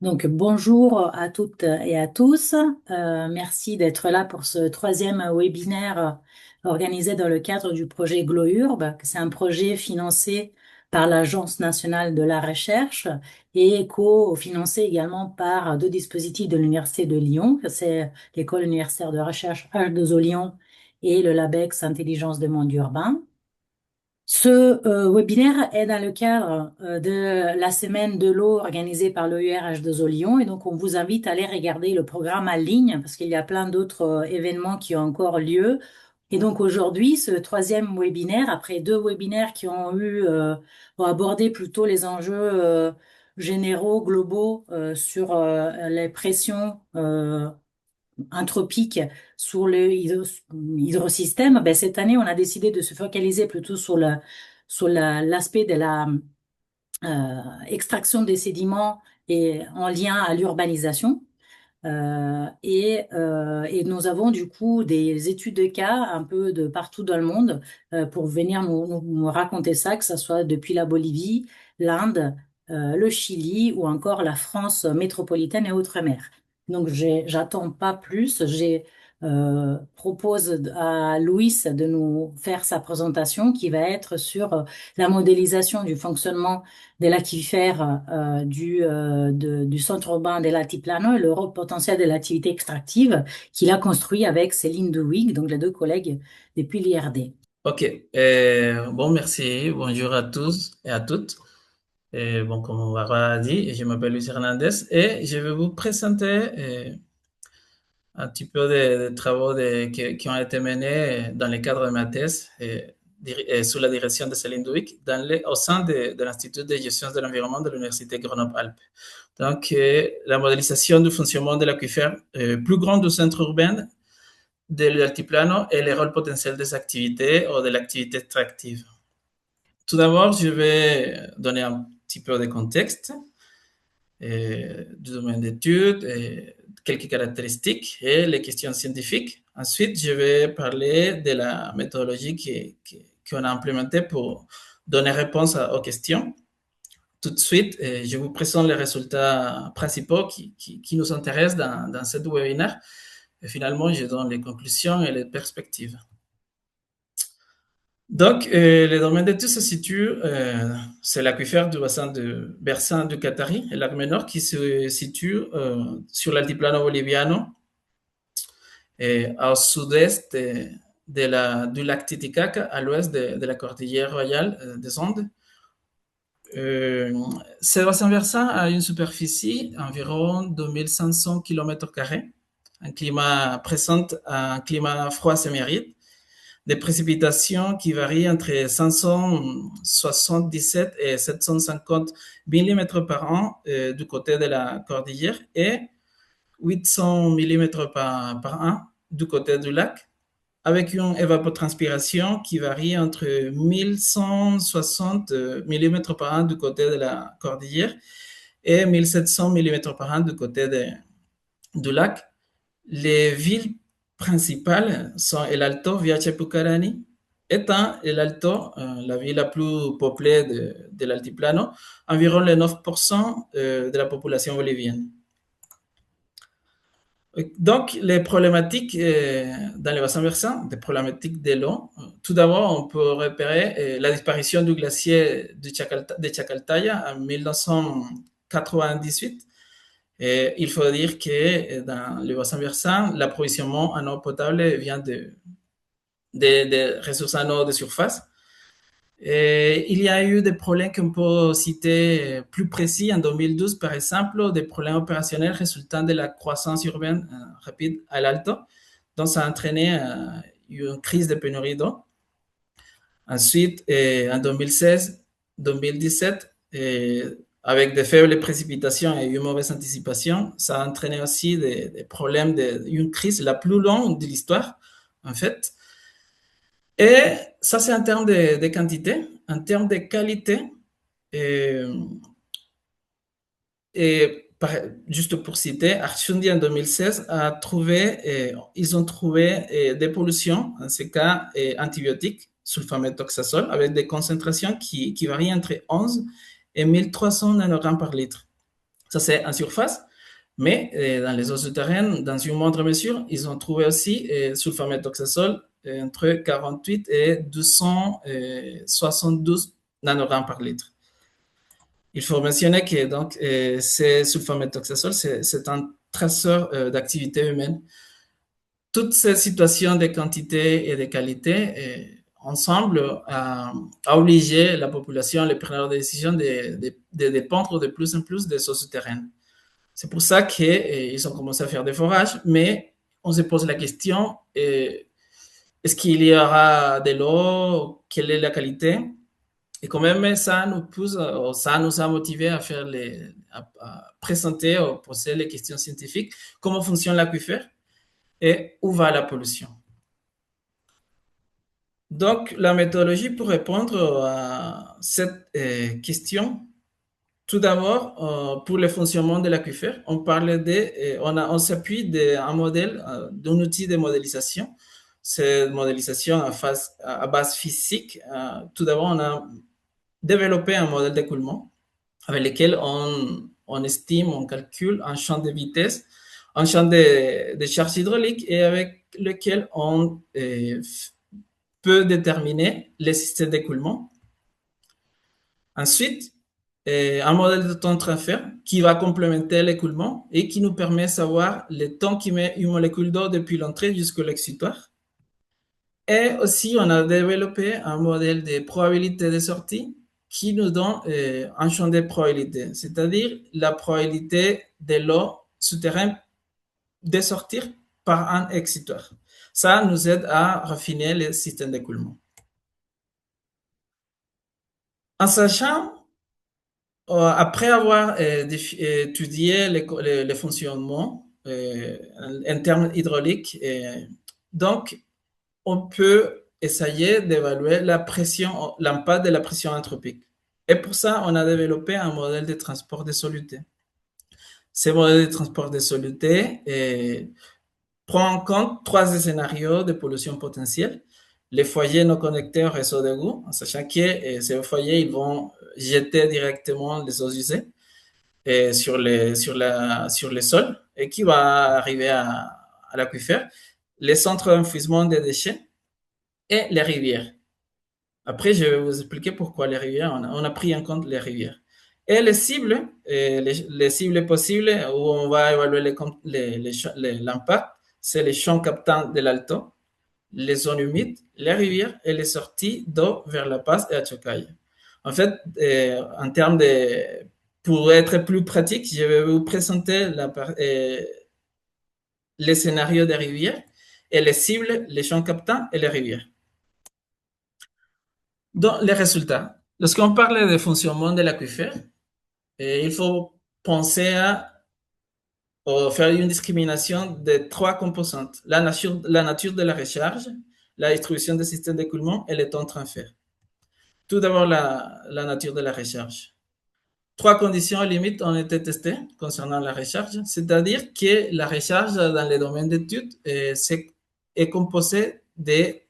Donc, bonjour à toutes et à tous. Merci d'être là pour ce troisième webinaire organisé dans le cadre du projet GlowUrb. C'est un projet financé par l'Agence nationale de la recherche et co-financé également par deux dispositifs de l'Université de Lyon. C'est l'École universitaire de recherche H2O Lyon et le LabEx Intelligence de Monde Urbain. Ce webinaire est dans le cadre de la semaine de l'eau organisée par l'EURH2O Lyon et donc on vous invite à aller regarder le programme en ligne parce qu'il y a plein d'autres événements qui ont encore lieu. Et donc aujourd'hui, ce troisième webinaire, après deux webinaires qui ont abordé plutôt les enjeux généraux, globaux sur les pressions anthropique sur le hydrosystème, ben, cette année, on a décidé de se focaliser plutôt sur l'aspect de la extraction des sédiments et en lien à l'urbanisation. Et nous avons du coup des études de cas un peu de partout dans le monde pour venir nous raconter ça, que ce soit depuis la Bolivie, l'Inde, le Chili ou encore la France métropolitaine et outre-mer. Donc j'attends pas plus. Propose à Louis de nous faire sa présentation qui va être sur la modélisation du fonctionnement de l'aquifère du centre urbain de l'Altiplano et le rôle potentiel de l'activité extractive qu'il a construit avec Céline Douig, donc les deux collègues depuis l'IRD. Ok, bon, merci. Bonjour à tous et à toutes. Bon, comme on va dit, je m'appelle Luis Hernandez et je vais vous présenter un petit peu des travaux qui ont été menés dans le cadre de ma thèse sous la direction de Céline Douic au sein de l'Institut de gestion de l'environnement de l'Université Grenoble-Alpes. Donc, la modélisation du fonctionnement de l'aquifère plus grand du centre urbain de l'altiplano et le rôle potentiel des activités ou de l'activité extractive. Tout d'abord, je vais donner un petit peu de contexte du domaine d'études, quelques caractéristiques et les questions scientifiques. Ensuite, je vais parler de la méthodologie qu'on a implémentée pour donner réponse aux questions. Tout de suite, je vous présente les résultats principaux qui nous intéressent dans ce webinaire. Et finalement, je donne les conclusions et les perspectives. Donc, le domaine d'études se situe, c'est l'aquifère du bassin de Bersin du Qatari, et lac Menor, qui se situe sur l'altiplano boliviano, et au sud-est du lac Titicaca, à l'ouest de la cordillère royale des Andes. Euh, Ce bassin versant a une superficie d'environ 2500 km², un climat présente un climat froid semi-aride, des précipitations qui varient entre 577 et 750 mm par an du côté de la cordillère et 800 mm par an du côté du lac, avec une évapotranspiration qui varie entre 1160 mm par an du côté de la cordillère et 1700 mm par an du côté du lac. Les villes principales sont El Alto, Viachepucarani, étant El Alto la ville la plus peuplée de l'altiplano, environ le 9% de la population bolivienne. Donc, les problématiques dans les bassins versants, des problématiques de l'eau. Tout d'abord, on peut repérer la disparition du glacier de Chacaltaya en 1998. Et il faut dire que dans le bassin versant, l'approvisionnement en eau potable vient de ressources en eau de surface. Et il y a eu des problèmes qu'on peut citer plus précis en 2012, par exemple, des problèmes opérationnels résultant de la croissance urbaine rapide à l'Alto, donc ça a entraîné une crise de pénurie d'eau. Ensuite, en 2016-2017, avec de faibles précipitations et une mauvaise anticipation, ça a entraîné aussi des problèmes, une crise la plus longue de l'histoire, en fait. Et ça, c'est en termes de quantité. En termes de qualité, euh, et juste pour citer, Archundi en 2016 a trouvé, ils ont trouvé des pollutions, en ce cas antibiotiques, sulfaméthoxazole, avec des concentrations qui varient entre 11 et 1300 nanogrammes par litre. Ça, c'est en surface. Mais dans les eaux souterraines, dans une moindre mesure, ils ont trouvé aussi sulfaméthoxazole entre 48 et 272 nanogrammes par litre. Il faut mentionner que donc, ces sulfaméthoxazole, c'est un traceur d'activité humaine. Toutes ces situations de quantité et de qualité ensemble a obligé la population, les preneurs de décision de dépendre de plus en plus des eaux souterraines. C'est pour ça qu'ils ont commencé à faire des forages, mais on se pose la question, est-ce qu'il y aura de l'eau? Quelle est la qualité? Et quand même, ça nous pousse, ça nous a motivé à faire à présenter, à poser les questions scientifiques. Comment fonctionne l'aquifère et où va la pollution? Donc, la méthodologie pour répondre à cette question, tout d'abord, pour le fonctionnement de l'aquifère, on s'appuie d'un modèle, d'un outil de modélisation. Cette modélisation à base physique. Tout d'abord, on a développé un modèle d'écoulement avec lequel on estime, on calcule un champ de vitesse, un champ de charge hydraulique et avec lequel on peut déterminer les systèmes d'écoulement. Ensuite, un modèle de temps de transfert qui va complémenter l'écoulement et qui nous permet de savoir le temps qui met une molécule d'eau depuis l'entrée jusqu'à l'exutoire. Et aussi, on a développé un modèle de probabilité de sortie qui nous donne un champ de probabilité, c'est-à-dire la probabilité de l'eau souterraine de sortir par un exutoire. Ça nous aide à raffiner le système d'écoulement. En sachant après avoir étudié les fonctionnements en termes hydrauliques, donc on peut essayer d'évaluer la pression, l'impact de la pression anthropique. Et pour ça, on a développé un modèle de transport de soluté. Ce modèle de transport de soluté prend en compte trois scénarios de pollution potentielle. Les foyers non connectés au réseau d'égouts, en sachant que ces foyers ils vont jeter directement les eaux usées sur les sols et qui va arriver à l'aquifère, les centres d'enfouissement des déchets et les rivières. Après, je vais vous expliquer pourquoi les rivières, on a pris en compte les rivières. Et les cibles, les cibles possibles où on va évaluer l'impact, c'est les champs captants de l'Alto, les zones humides, les rivières et les sorties d'eau vers La Paz et Achokay. En fait, en termes de, pour être plus pratique, je vais vous présenter les scénarios des rivières et les cibles, les champs captants et les rivières. Donc, les résultats. Lorsqu'on parle de fonctionnement de l'aquifère, il faut penser à faire une discrimination de trois composantes. La nature de la recharge, la distribution des systèmes d'écoulement et le temps de transfert. Tout d'abord, la nature de la recharge. Trois conditions limites ont été testées concernant la recharge, c'est-à-dire que la recharge dans les domaines d'études est composée des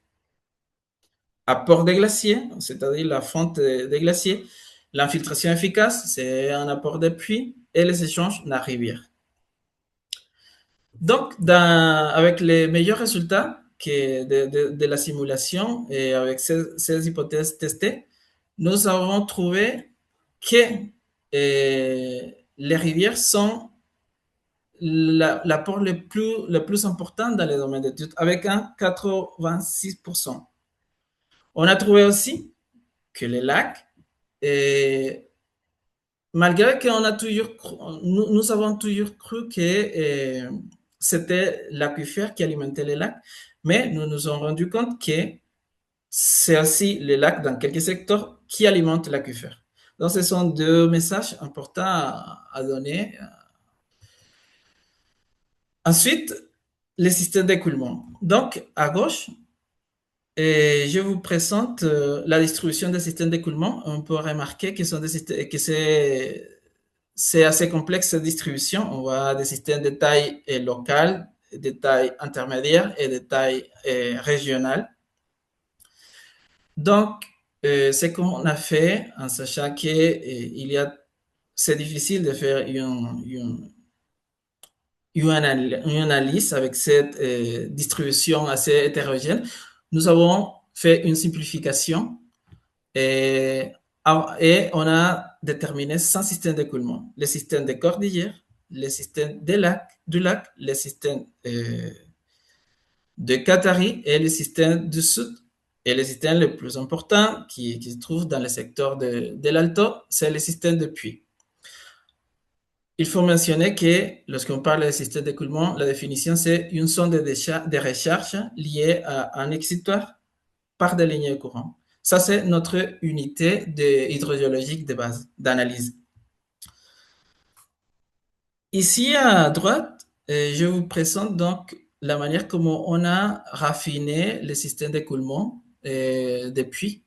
apports des glaciers, c'est-à-dire la fonte des glaciers, l'infiltration efficace, c'est un apport de pluie, et les échanges de la rivière. Donc, avec les meilleurs résultats de la simulation et avec ces hypothèses testées, nous avons trouvé que les rivières sont l'apport le plus important dans les domaines d'études, avec un 86%. On a trouvé aussi que les lacs, malgré qu'on a toujours, nous avons toujours cru que c'était l'aquifère qui alimentait les lacs, mais nous nous sommes rendu compte que c'est aussi les lacs dans quelques secteurs qui alimentent l'aquifère. Donc, ce sont deux messages importants à donner. Ensuite, les systèmes d'écoulement. Donc, à gauche, je vous présente la distribution des systèmes d'écoulement. On peut remarquer que c'est assez complexe cette distribution. On voit des systèmes de taille locale, de taille intermédiaire et de taille régionale. Donc, ce qu'on a fait, en sachant qu'il y a c'est difficile de faire une analyse avec cette distribution assez hétérogène. Nous avons fait une simplification et, et on a déterminé 100 systèmes d'écoulement. Les systèmes des cordillères, les systèmes du lac, les systèmes de Qatari et les systèmes du sud. Et les systèmes les plus importants qui se trouvent dans le secteur de l'Alto, c'est les systèmes de puits. Il faut mentionner que lorsqu'on parle de système d'écoulement, la définition, c'est une zone de recharge liée à un exutoire par des lignes de courant. Ça, c'est notre unité hydrogéologique de base, d'analyse. Ici à droite, je vous présente donc la manière comment on a raffiné le système d'écoulement des puits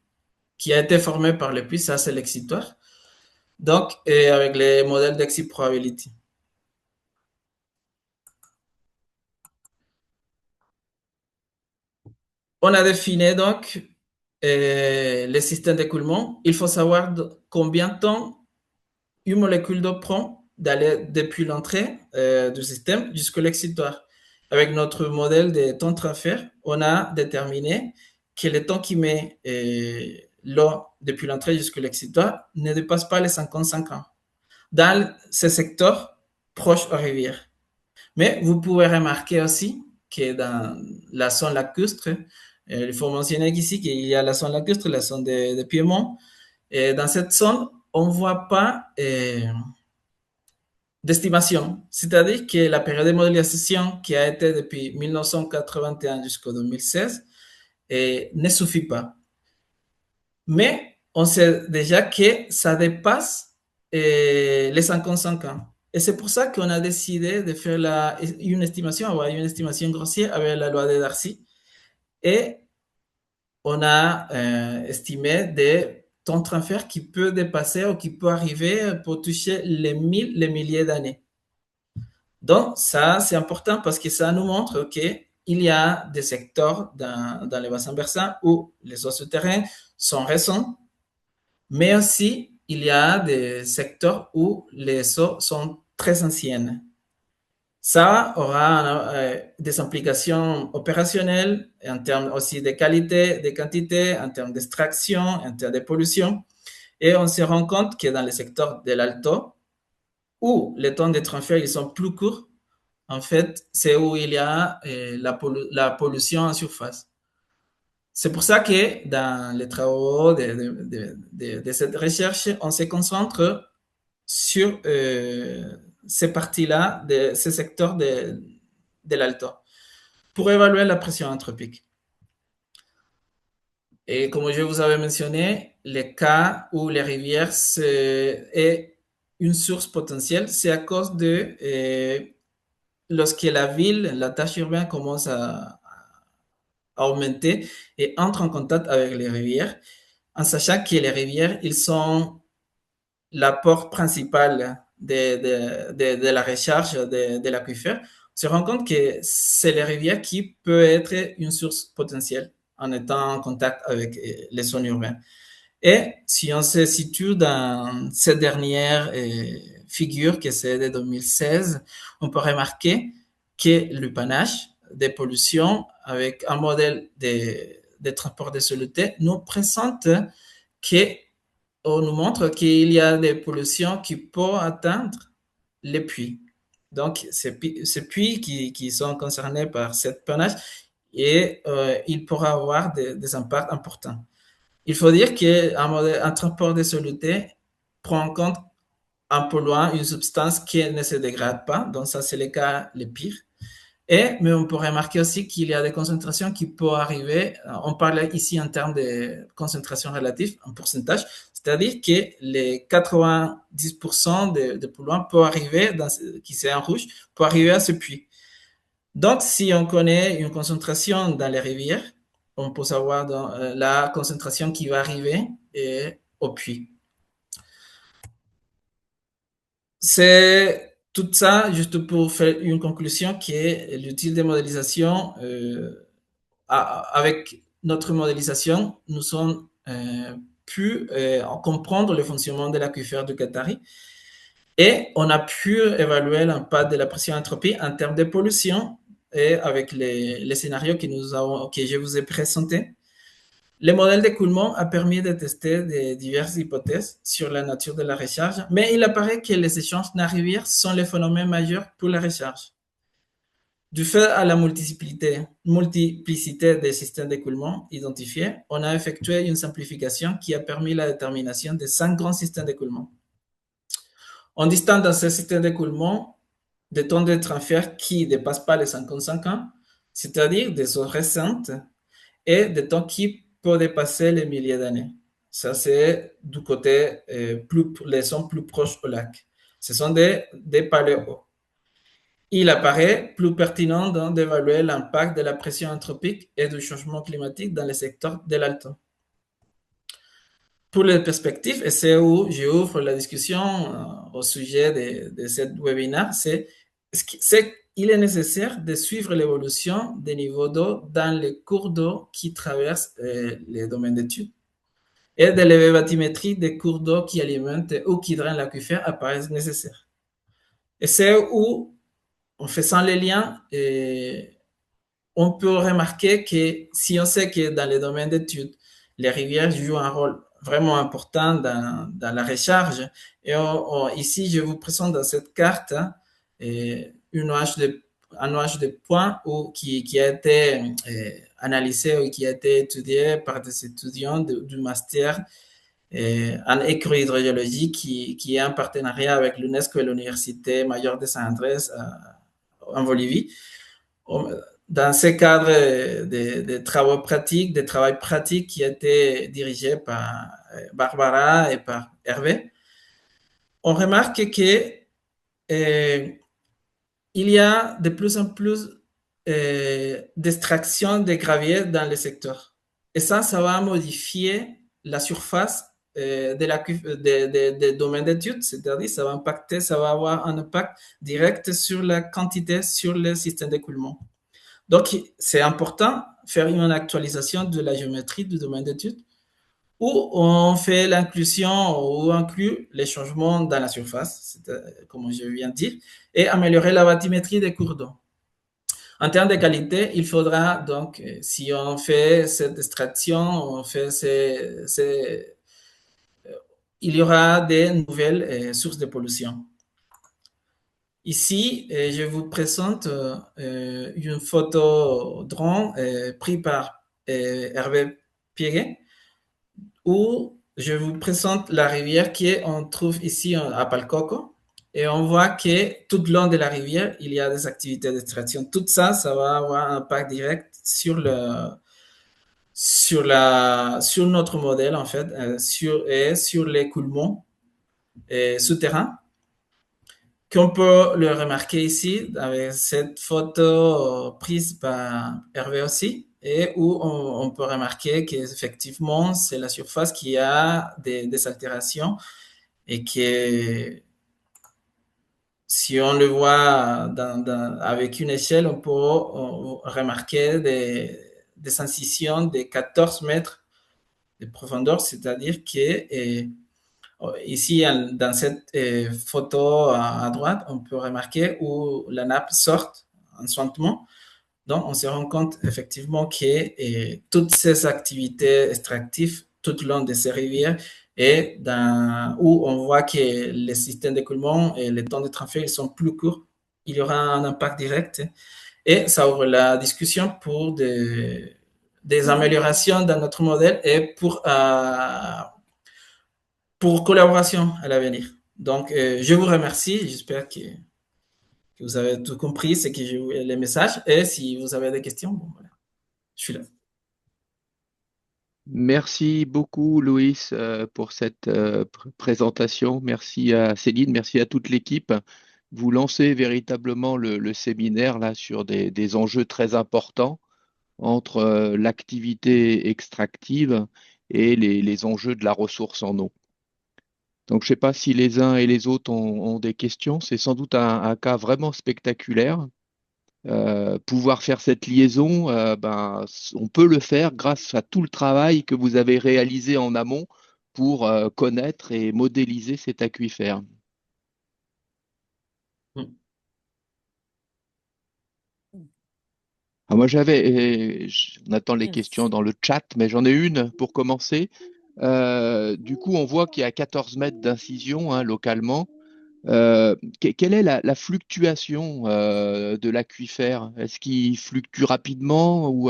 qui a été formé par les puits, ça c'est l'exutoire. Donc, avec les modèles d'exit probability. On a défini donc le système d'écoulement. Il faut savoir combien de temps une molécule d'eau prend d'aller depuis l'entrée du système jusqu'à l'exutoire. Avec notre modèle de temps de transfert, on a déterminé que le temps qui met l'eau depuis l'entrée jusqu'à l'exutoire ne dépasse pas les 55 ans dans ce secteur proche aux rivières. Mais vous pouvez remarquer aussi que dans la zone lacustre, il faut mentionner ici qu'il y a la zone lacustre, la zone de Piémont, et dans cette zone, on ne voit pas d'estimation. C'est-à-dire que la période de modélisation qui a été depuis 1981 jusqu'au 2016 ne suffit pas. Mais on sait déjà que ça dépasse les 55 ans. Et c'est pour ça qu'on a décidé de faire une estimation, une estimation grossière avec la loi de Darcy. Et on a estimé des temps de transfert qui peut dépasser ou qui peut arriver pour toucher les milliers d'années. Donc, ça, c'est important parce que ça nous montre qu'il y a des secteurs dans les bassins versants où les eaux souterraines sont récentes, mais aussi il y a des secteurs où les eaux sont très anciennes. Ça aura des implications opérationnelles en termes aussi de qualité, de quantité, en termes d'extraction, en termes de pollution. Et on se rend compte que dans le secteur de l'Alto, où les temps de transfert ils sont plus courts, en fait, c'est où il y a la pollution en surface. C'est pour ça que dans les travaux de cette recherche, on se concentre sur ces parties-là, de ces secteurs de l'Alto, pour évaluer la pression anthropique. Et comme je vous avais mentionné, les cas où les rivières est une source potentielle, c'est à cause de lorsque la ville, la tâche urbaine commence à augmenter et entre en contact avec les rivières, en sachant que les rivières, ils sont l'apport principal de la recharge de l'aquifère, on se rend compte que c'est les rivières qui peut être une source potentielle en étant en contact avec les zones urbaines. Et si on se situe dans cette dernière figure, que c'est de 2016, on peut remarquer que le panache des pollutions avec un modèle de transport de soluté nous présente que on nous montre qu'il y a des pollutions qui peuvent atteindre les puits. Donc, ces puits qui sont concernés par cette panache, et il pourra avoir des impacts importants. Il faut dire qu'un transport de soluté prend en compte un polluant, une substance qui ne se dégrade pas. Donc, ça, c'est le cas le pire. Mais on peut remarquer aussi qu'il y a des concentrations qui peuvent arriver. On parle ici en termes de concentration relative, en pourcentage, c'est-à-dire que les 90% de polluants peuvent arriver, qui c'est en rouge, peuvent arriver à ce puits. Donc, si on connaît une concentration dans les rivières, on peut savoir la concentration qui va arriver au puits. C'est tout ça juste pour faire une conclusion qui est l'outil de modélisation. Avec notre modélisation, nous sommes pu comprendre le fonctionnement de l'aquifère du Qatari Et on a pu évaluer l'impact de la pression anthropique en termes de pollution et avec les scénarios que je vous ai présentés. Le modèle d'écoulement a permis de tester diverses hypothèses sur la nature de la recharge, mais il apparaît que les échanges navires sont les phénomènes majeurs pour la recharge. Du fait à la multiplicité des systèmes d'écoulement identifiés, on a effectué une simplification qui a permis la détermination de 5 grands systèmes d'écoulement. On distingue dans ces systèmes d'écoulement des temps de transfert qui ne dépassent pas les 55 ans, c'est-à-dire des eaux récentes, et des temps qui peuvent dépasser les milliers d'années. Ça, c'est du côté les zones plus proches au lac. Ce sont des paléos. Il apparaît plus pertinent d'évaluer l'impact de la pression anthropique et du changement climatique dans le secteur de l'Alto. Pour les perspectives, et c'est où j'ouvre la discussion au sujet de cette webinaire, il est nécessaire de suivre l'évolution des niveaux d'eau dans les cours d'eau qui traversent les domaines d'études et de l'élever bathymétrie des cours d'eau qui alimentent ou qui drainent l'aquifère apparaissent nécessaires. Et c'est où, en faisant les liens, on peut remarquer que si on sait que dans les domaines d'études, les rivières jouent un rôle vraiment important dans la recharge, et ici, je vous présente dans cette carte un nuage de points qui a été analysé ou qui a été étudié par des étudiants du master en éco-hydrogéologie qui est en partenariat avec l'UNESCO et l'Université Mayor de San Andrés en Bolivie. Dans ce cadre de travaux pratiques, de travail pratique qui a été dirigé par Barbara et par Hervé, on remarque que il y a de plus en plus d'extraction de gravier dans le secteur. Et ça va modifier la surface des domaines d'études, c'est-à-dire ça va impacter, ça va avoir un impact direct sur la quantité, sur le système d'écoulement. Donc, c'est important de faire une actualisation de la géométrie du domaine d'études où on fait l'inclusion ou inclut les changements dans la surface, comme je viens de dire, et améliorer la bathymétrie des cours d'eau. En termes de qualité, il faudra donc, si on fait cette extraction, il y aura des nouvelles sources de pollution. Ici, je vous présente une photo drone prise par Hervé Pierret, où je vous présente la rivière qu'on trouve ici à Palcoco. Et on voit que tout le long de la rivière, il y a des activités d'extraction. Tout ça, ça va avoir un impact direct sur notre modèle, en fait, sur l'écoulement souterrain qu'on peut le remarquer ici avec cette photo prise par Hervé aussi, et où on peut remarquer qu'effectivement, c'est la surface qui a des altérations et que si on le voit avec une échelle, on peut remarquer des incisions de 14 mètres de profondeur, c'est-à-dire que ici, dans cette photo à droite, on peut remarquer où la nappe sort en suintement. Donc, on se rend compte effectivement que toutes ces activités extractives tout le long de ces rivières et où on voit que les systèmes d'écoulement et les temps de transfert ils sont plus courts, il y aura un impact direct et ça ouvre la discussion pour des améliorations dans notre modèle et pour collaboration à l'avenir. Donc, je vous remercie. J'espère que vous avez tout compris, ce que les messages. Et si vous avez des questions, bon, voilà, je suis là. Merci beaucoup, Loïs, pour cette présentation. Merci à Céline, merci à toute l'équipe. Vous lancez véritablement le séminaire là sur des enjeux très importants entre l'activité extractive et les enjeux de la ressource en eau. Donc, je ne sais pas si les uns et les autres ont des questions. C'est sans doute un cas vraiment spectaculaire. Pouvoir faire cette liaison, on peut le faire grâce à tout le travail que vous avez réalisé en amont pour connaître et modéliser cet aquifère. Moi, on attend les questions dans le chat, mais j'en ai une pour commencer. Du coup, on voit qu'il y a 14 mètres d'incision, hein, localement. Quelle est la fluctuation de l'aquifère? Est-ce qu'il fluctue rapidement ou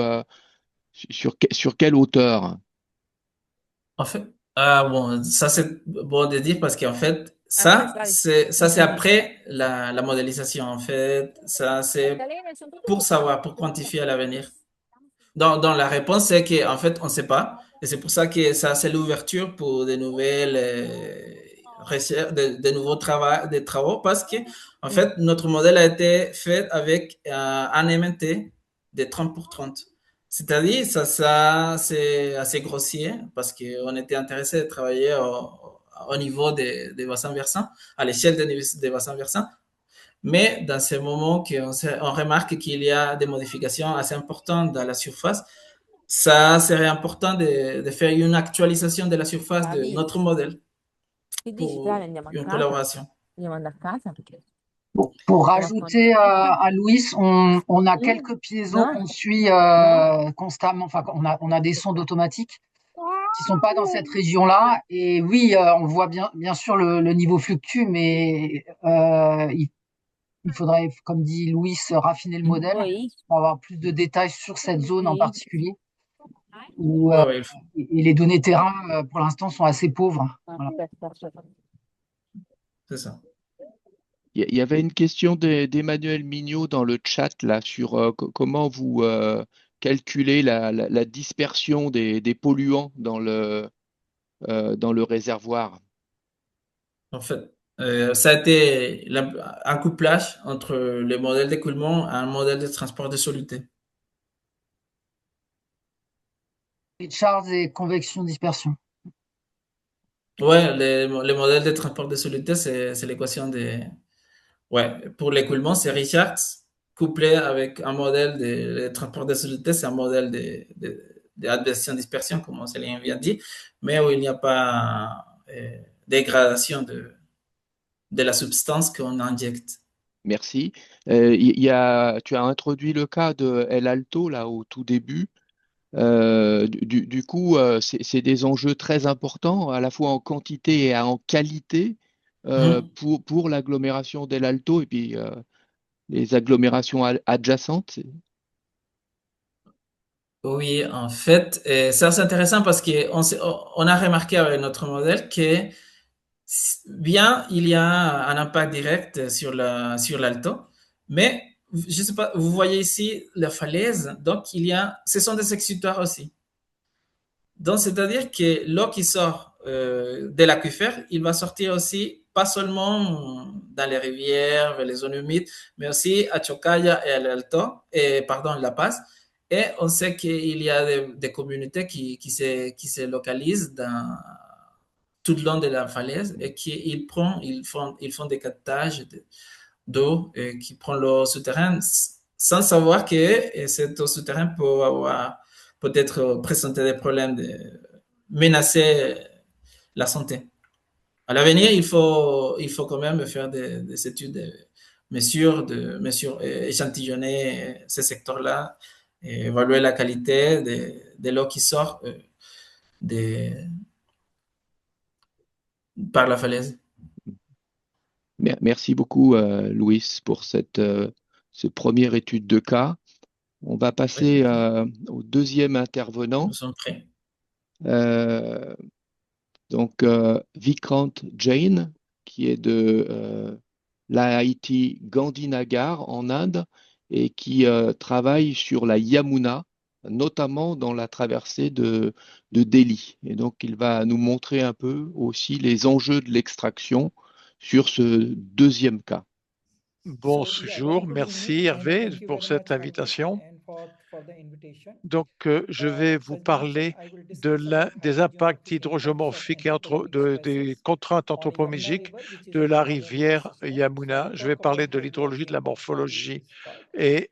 sur quelle hauteur? En fait, bon, ça c'est bon de dire parce qu'en fait, ça c'est après la modélisation. En fait, ça c'est pour savoir, pour quantifier à l'avenir. Dans la réponse, c'est qu'en fait, on ne sait pas. Et c'est pour ça que ça, c'est l'ouverture pour de nouvelles recherches, de nouveaux travaux, des travaux, parce que, en fait, notre modèle a été fait avec un MNT de 30 pour 30. C'est-à-dire, ça c'est assez grossier, parce qu'on était intéressé de travailler au niveau des bassins versants, à l'échelle des bassins versants. Mais dans ces moments on remarque qu'il y a des modifications assez importantes dans la surface, ça serait important de faire une actualisation de la surface de notre modèle pour une collaboration. Pour rajouter à Louis, on a quelques piésos qu'on suit constamment. Enfin, on a des sondes automatiques qui sont pas dans cette région-là. Et oui, on voit bien sûr le niveau fluctue, mais il faudrait, comme dit Louis, raffiner le modèle pour avoir plus de détails sur cette zone en particulier. Où, Ouais, ouais, et les données terrain, pour l'instant, sont assez pauvres. Voilà. c'est ça. Il y avait une question d'Emmanuel Mignot dans le chat là sur comment vous calculez la dispersion des polluants dans le réservoir. En fait, ça a été un couplage entre le modèle d'écoulement et un modèle de transport de soluté. Les charges et convection dispersion. Ouais, les modèles de transport de soluté, c'est l'équation des. Ouais, pour l'écoulement, c'est Richards couplé avec un modèle de transport de soluté, c'est un modèle d'adversion dispersion, comme Céline vient de dire, mais où il n'y a pas dégradation de la substance qu'on injecte. Merci. Tu as introduit le cas de El Alto là au tout début. Du coup, c'est des enjeux très importants, à la fois en quantité et en qualité, Mhm. pour l'agglomération d'El Alto et puis les agglomérations adjacentes. Oui, en fait, c'est assez intéressant parce on a remarqué avec notre modèle que bien, il y a un impact direct sur l'alto, mais je sais pas, vous voyez ici la falaise, donc ce sont des exutoires aussi. Donc, c'est-à-dire que l'eau qui sort de l'aquifère, il va sortir aussi, pas seulement dans les rivières, vers les zones humides, mais aussi à Chocaya et à l'Alto, et pardon, La Paz. Et on sait qu'il y a des communautés qui se localisent tout le long de la falaise et ils font des captages d'eau qui prend l'eau souterraine sans savoir que cette eau souterraine peut-être présenter des problèmes menacer la santé. À l'avenir, il faut quand même faire des études, échantillonner ces secteurs-là, et évaluer la qualité de l'eau qui sort de, par la falaise. Merci beaucoup, Louis, pour ce première étude de cas. On va passer Oui, au deuxième intervenant. nous sommes prêts. Euh, Vikrant Jain, qui est de l'IIT Gandhinagar en Inde et qui travaille sur la Yamuna, notamment dans la traversée de Delhi. Et donc, il va nous montrer un peu aussi les enjeux de l'extraction sur ce deuxième cas. Bonjour, merci Hervé pour cette invitation. Donc, je vais vous parler des impacts hydrogéomorphiques et des contraintes anthropométriques de la rivière Yamuna. Je vais parler de l'hydrologie, de la morphologie et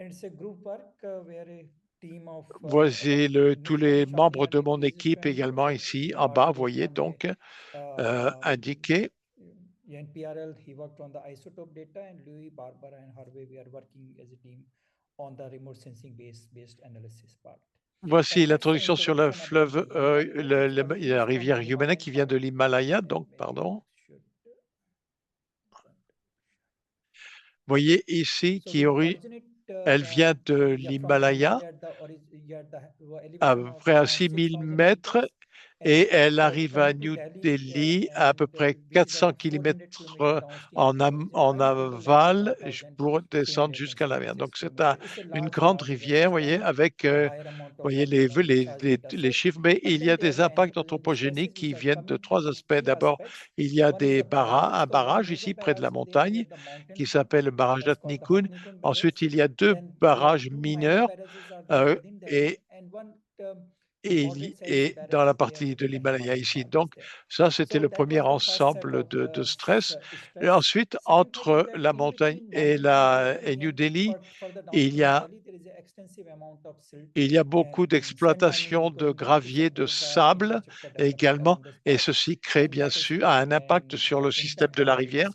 voici tous les membres de mon équipe également ici en bas, vous voyez donc indiqués. Voici l'introduction sur le fleuve, la rivière Yamuna qui vient de l'Himalaya, donc, pardon. Vous voyez ici elle vient de l'Himalaya, à peu près à 6000 mètres, et elle arrive à New Delhi à peu près 400 km en aval pour descendre jusqu'à la mer. Donc c'est une grande rivière, vous voyez, avec vous voyez les chiffres, mais il y a des impacts anthropogéniques qui viennent de trois aspects. D'abord, il y a un barrage ici près de la montagne qui s'appelle le barrage d'Atnikun. Ensuite, il y a deux barrages mineurs et dans la partie de l'Himalaya ici. Donc, ça, c'était le premier ensemble de stress. Et ensuite, entre la montagne et New Delhi, il y a beaucoup d'exploitation de gravier, de sable également, et ceci crée bien sûr un impact sur le système de la rivière.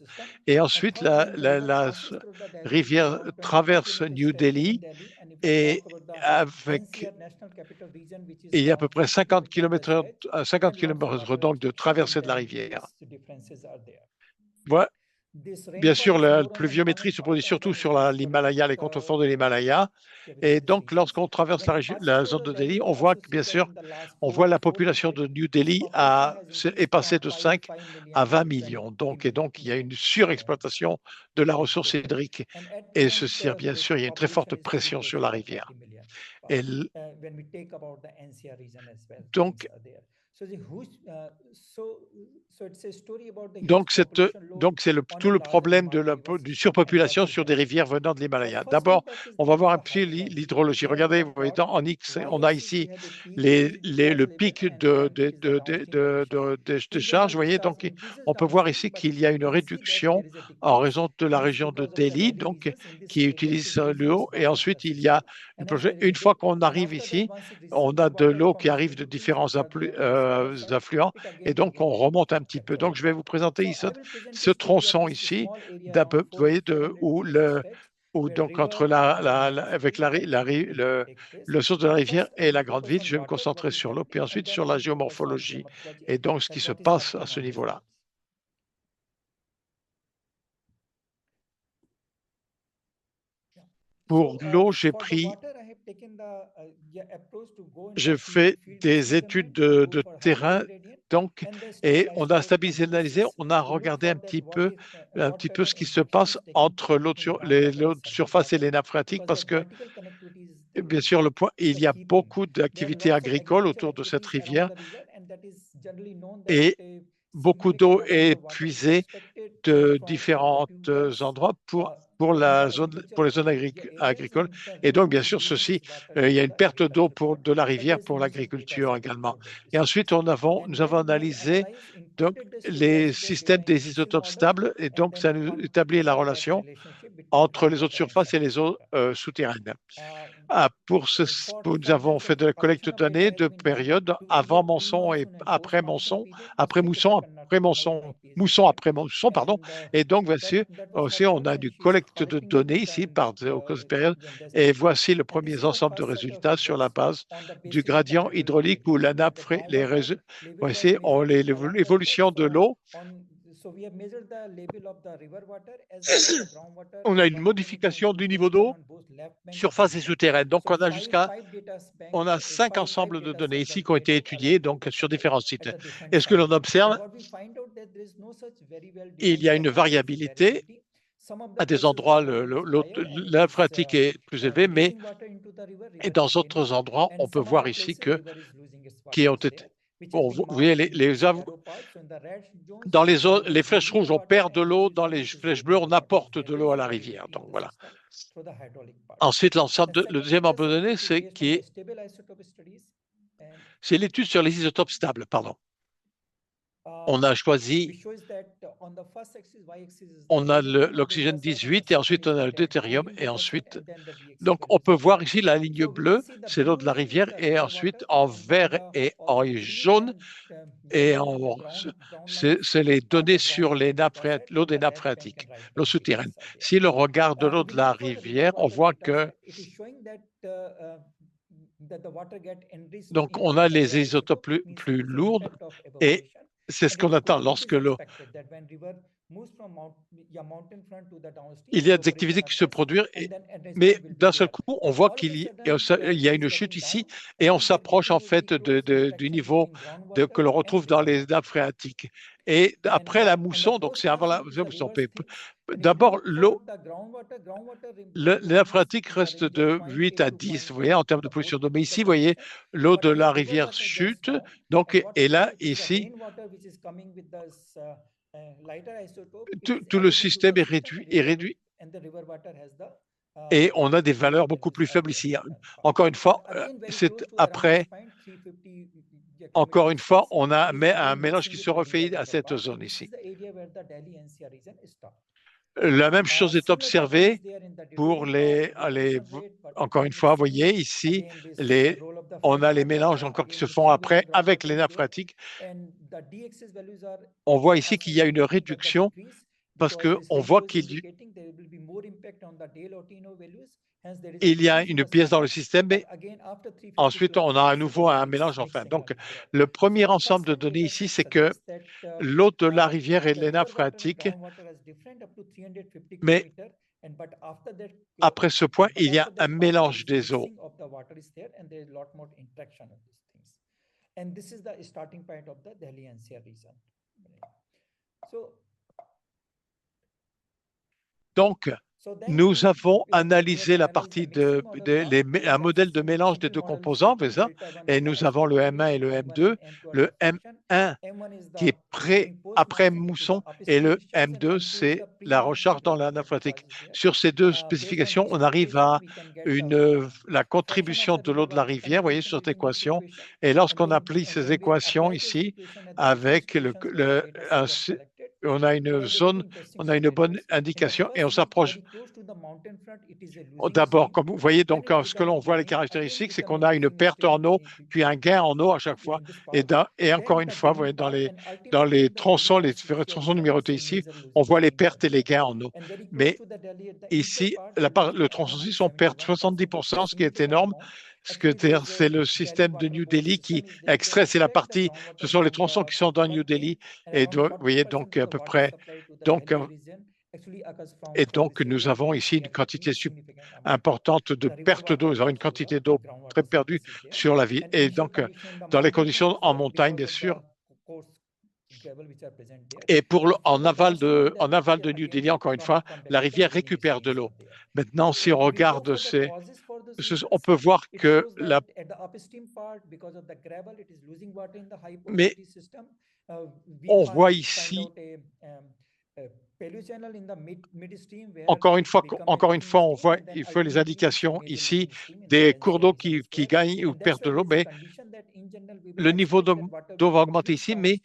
Et ensuite, la rivière traverse New Delhi et il y a à peu près 50 km donc de traversée de la rivière. Voilà. Bien sûr, la pluviométrie se produit surtout sur l'Himalaya, les contreforts de l'Himalaya. Et donc, lorsqu'on traverse la zone de Delhi, on voit que, bien sûr, la population de New Delhi est passée de 5 à 20 millions. Donc, il y a une surexploitation de la ressource hydrique. Et ceci, bien sûr, il y a une très forte pression sur la rivière. Et donc, c'est tout le problème du surpopulation sur des rivières venant de l'Himalaya. D'abord, on va voir un peu l'hydrologie. Regardez, vous voyez, en X, on a ici le pic de charge. Vous voyez, donc on peut voir ici qu'il y a une réduction en raison de la région de Delhi, donc qui utilise l'eau. Et ensuite, il y a une fois qu'on arrive ici, on a de l'eau qui arrive de différents affluents et donc on remonte un petit peu. Donc je vais vous présenter ici ce tronçon ici, vous voyez, donc entre avec le source de la rivière et la grande ville. Je vais me concentrer sur l'eau, puis ensuite sur la géomorphologie et donc ce qui se passe à ce niveau-là. Pour l'eau, j'ai fait des études de terrain, donc, et on a stabilisé, analysé, on a regardé un petit peu ce qui se passe entre l'eau de surface et les nappes phréatiques, parce que, bien sûr, il y a beaucoup d'activités agricoles autour de cette rivière et beaucoup d'eau est puisée de différents endroits pour les zones agricoles. Et donc, bien sûr, il y a une perte d'eau de la rivière pour l'agriculture également. Et ensuite, nous avons analysé donc, les systèmes des isotopes stables, et donc ça nous établit la relation entre les eaux de surface et les eaux souterraines. Nous avons fait de la collecte de données de périodes avant Monson et après Monson, après Mousson, après Monson, Mousson après Mousson, pardon. Et donc, aussi, on a une collecte de données ici par période. Et voici le premier ensemble de résultats sur la base du gradient hydraulique ou la nappe. Voici l'évolution de l'eau. On a une modification du niveau d'eau, surface et souterraine. Donc, on a 5 ensembles de données ici qui ont été étudiés donc, sur différents sites. Et ce que l'on observe, il y a une variabilité. À des endroits, la phréatique est plus élevée, mais dans d'autres endroits, on peut voir ici qui ont été. Bon, vous voyez, dans les flèches rouges, on perd de l'eau. Dans les flèches bleues, on apporte de l'eau à la rivière. Donc, voilà. Ensuite, le deuxième ensemble de données, c'est l'étude sur les isotopes stables. Pardon. on a choisi, on a l'oxygène 18 et ensuite on a le deutérium et ensuite, donc on peut voir ici la ligne bleue, c'est l'eau de la rivière et ensuite en vert et en jaune et c'est les données sur les l'eau des nappes phréatiques, l'eau souterraine. Si l'on regarde l'eau de la rivière, on voit que donc on a les isotopes plus lourdes et c'est ce qu'on attend lorsque l'eau. Il y a des activités qui se produisent, mais d'un seul coup, on voit qu'il y a une chute ici et on s'approche en fait du niveau que l'on retrouve dans les nappes phréatiques. Et après la mousson, donc c'est avant la mousson. D'abord, l'eau, les nappes phréatiques restent de 8 à 10, vous voyez, en termes de pollution d'eau. Mais ici, vous voyez, l'eau de la rivière chute, donc, et là, ici, tout le système est réduit et on a des valeurs beaucoup plus faibles ici. Encore une fois, encore une fois, on a un mélange qui se refait à cette zone ici. La même chose est observée pour encore une fois, vous voyez ici, on a les mélanges encore qui se font après avec les nappes phréatiques. On voit ici qu'il y a une réduction parce qu'on voit qu'il y a une pièce dans le système, mais ensuite on a à nouveau un mélange enfin. Donc, le premier ensemble de données ici, c'est que l'eau de la rivière et les nappes phréatiques, mais après ce point, il y a un mélange des eaux. Donc, nous avons analysé la partie un modèle de mélange des deux composants, et nous avons le M1 et le M2. Le M1 qui est après mousson et le M2, c'est la recharge dans la nappe phréatique. Sur ces deux spécifications, on arrive à la contribution de l'eau de la rivière, vous voyez, sur cette équation. Et lorsqu'on applique ces équations ici, avec on a une zone, on a une bonne indication et on s'approche. D'abord, comme vous voyez, donc, ce que l'on voit, les caractéristiques, c'est qu'on a une perte en eau, puis un gain en eau à chaque fois. Et encore une fois, vous voyez, dans les tronçons, les tronçons numérotés ici, on voit les pertes et les gains en eau. Mais ici, le tronçon 6, on perd 70%, ce qui est énorme. C'est le système de New Delhi qui extrait, ce sont les tronçons qui sont dans New Delhi. Et vous voyez, donc, à peu près, et donc, nous avons ici une quantité importante de perte d'eau. Nous avons une quantité d'eau très perdue sur la ville. Et donc, dans les conditions en montagne, bien sûr. Et en aval de New Delhi, encore une fois, la rivière récupère de l'eau. Maintenant, si on regarde on peut voir que mais on voit ici, encore une fois, on voit, il faut les indications ici des cours d'eau qui gagnent ou perdent de l'eau, mais le niveau d'eau va augmenter ici, mais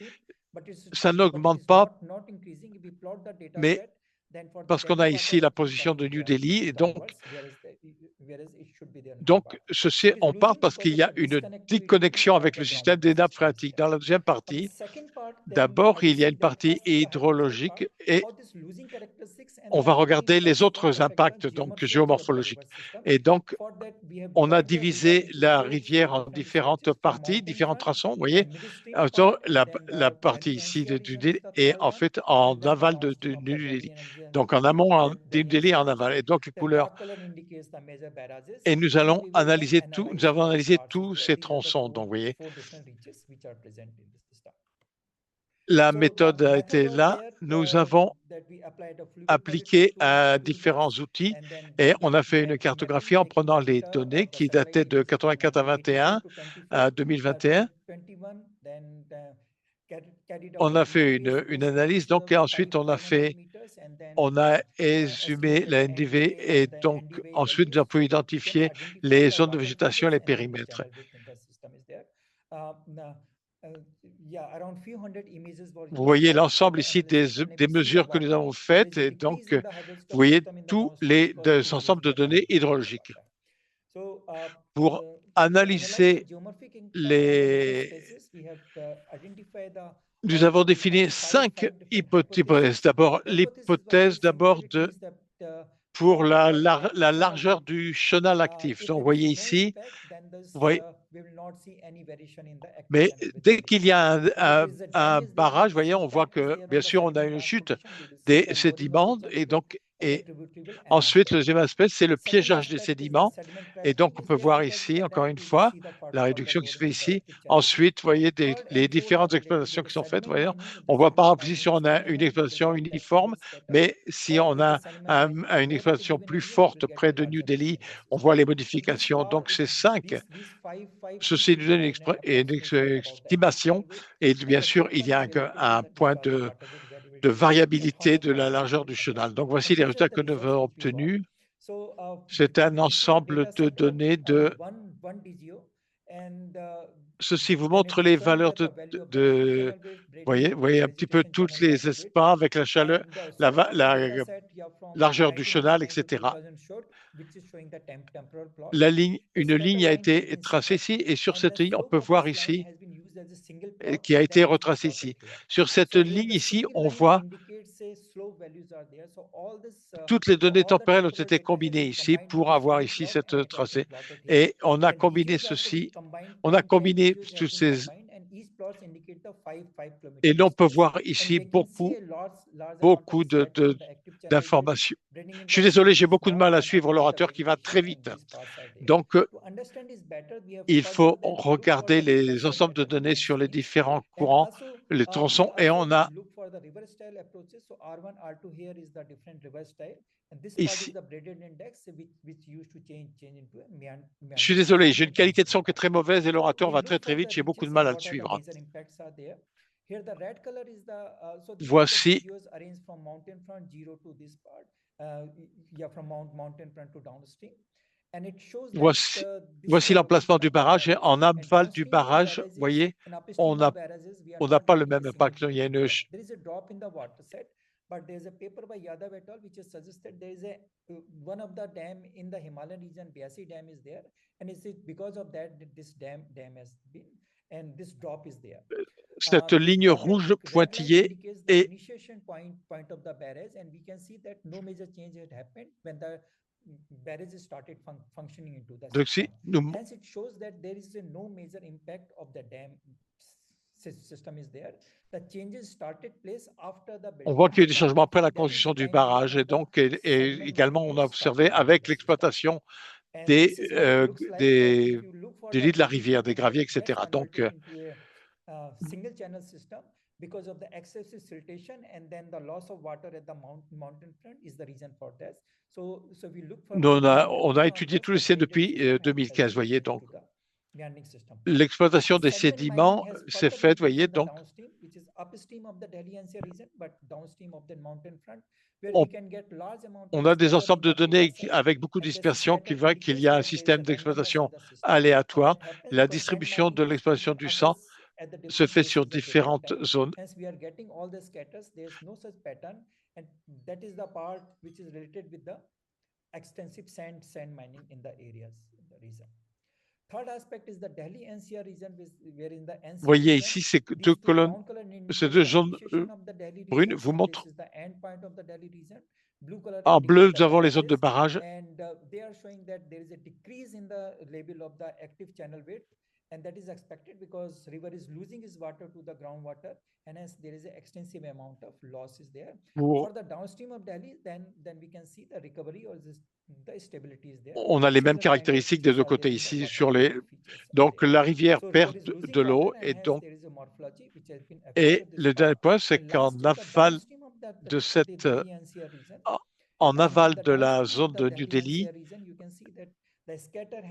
ça n'augmente pas, mais parce qu'on a ici la position de New Delhi, et donc on part parce qu'il y a une déconnexion avec le système des nappes phréatiques. Dans la deuxième partie, d'abord, il y a une partie hydrologique et on va regarder les autres impacts donc géomorphologiques. Et donc, on a divisé la rivière en différentes parties, différents tronçons. Vous voyez, la partie ici de New Delhi est en fait en aval de New Delhi. Donc, en amont de New Delhi et en aval. Et donc, les couleurs. Et nous avons analysé tous ces tronçons. Donc, vous voyez, la méthode a été là. Nous avons appliqué à différents outils et on a fait une cartographie en prenant les données qui dataient de 84 à 21 à 2021. On a fait une analyse, donc, et ensuite on a exhumé la NDV et donc ensuite nous avons pu identifier les zones de végétation et les périmètres. Vous voyez l'ensemble ici des mesures que nous avons faites et donc vous voyez tous les ensembles de données hydrologiques. Pour analyser nous avons défini 5 hypothèses. D'abord, l'hypothèse pour la largeur du chenal actif. Donc, vous voyez ici, mais dès qu'il y a un barrage, vous voyez, on voit que, bien sûr, on a une chute des sédiments et ensuite, le deuxième aspect, c'est le piégeage des sédiments. Et donc, on peut voir ici, encore une fois, la réduction qui se fait ici. Ensuite, vous voyez les différentes exploitations qui sont faites. Vous voyez, on voit par exemple ici si on a une exploitation uniforme, mais si on a une exploitation plus forte près de New Delhi, on voit les modifications. Donc, ces 5, ceci nous donne une estimation. Et bien sûr, il y a un point de variabilité de la largeur du chenal. Donc, voici les résultats que nous avons obtenus. C'est un ensemble de données Ceci vous montre les valeurs vous voyez un petit peu tous les espaces avec la chaleur, la largeur du chenal, etc. Une ligne a été tracée ici et sur cette ligne, on peut voir ici qui a été retracée ici. Sur cette ligne ici, on voit toutes les données temporelles ont été combinées ici pour avoir ici cette tracée. Et on a combiné ceci, on a combiné tous ces... Et l'on peut voir ici beaucoup d'informations. Je suis désolé, j'ai beaucoup de mal à suivre l'orateur qui va très vite. Donc, il faut regarder les ensembles de données sur les différents courants, les tronçons, et on a ici. Je suis désolé, j'ai une qualité de son qui est très mauvaise et l'orateur va très très vite, j'ai beaucoup de mal à le suivre. Voici Voici l'emplacement du barrage et en aval du barrage, vous voyez, on n'a pas le même impact. Il y a une... But there's a paper by Yadav et al. Which has suggested there is one of the dam in the Himalayan region, Byasi Dam is there, and it's because of that this dam has been, and this drop is there. Cette ligne rouge pointillée est point of the barrage, and we can see that no major change had happened when the barrage started functioning into the system. Hence, it shows that there is no major impact of the dam system is there. On voit qu'il y a eu des changements après la construction du barrage et donc également on a observé avec l'exploitation des lits de la rivière, des graviers, etc. Donc, because of the excessive siltation and then the loss of water at the mountain front is the reason for this. So we look for on a étudié tout le système depuis 2015, voyez, donc l'exploitation des sédiments s'est faite, voyez, donc on a des ensembles de données avec beaucoup de dispersion qui voient qu'il y a un système d'exploitation aléatoire. La distribution de l'exploitation du sang se fait sur différentes zones. Vous voyez ici, ces deux colonnes, ces deux zones brunes vous montrent. En bleu, nous avons les zones de barrage. And that is expected because river is losing its water to the groundwater, and hence there is an extensive amount of losses there. For the downstream of Delhi, then we can see the recovery or the stability is there. On a les mêmes caractéristiques des deux côtés ici sur les. Donc la rivière perd de l'eau et donc le dernier point, c'est qu'en aval de cette en aval de la zone de New Delhi,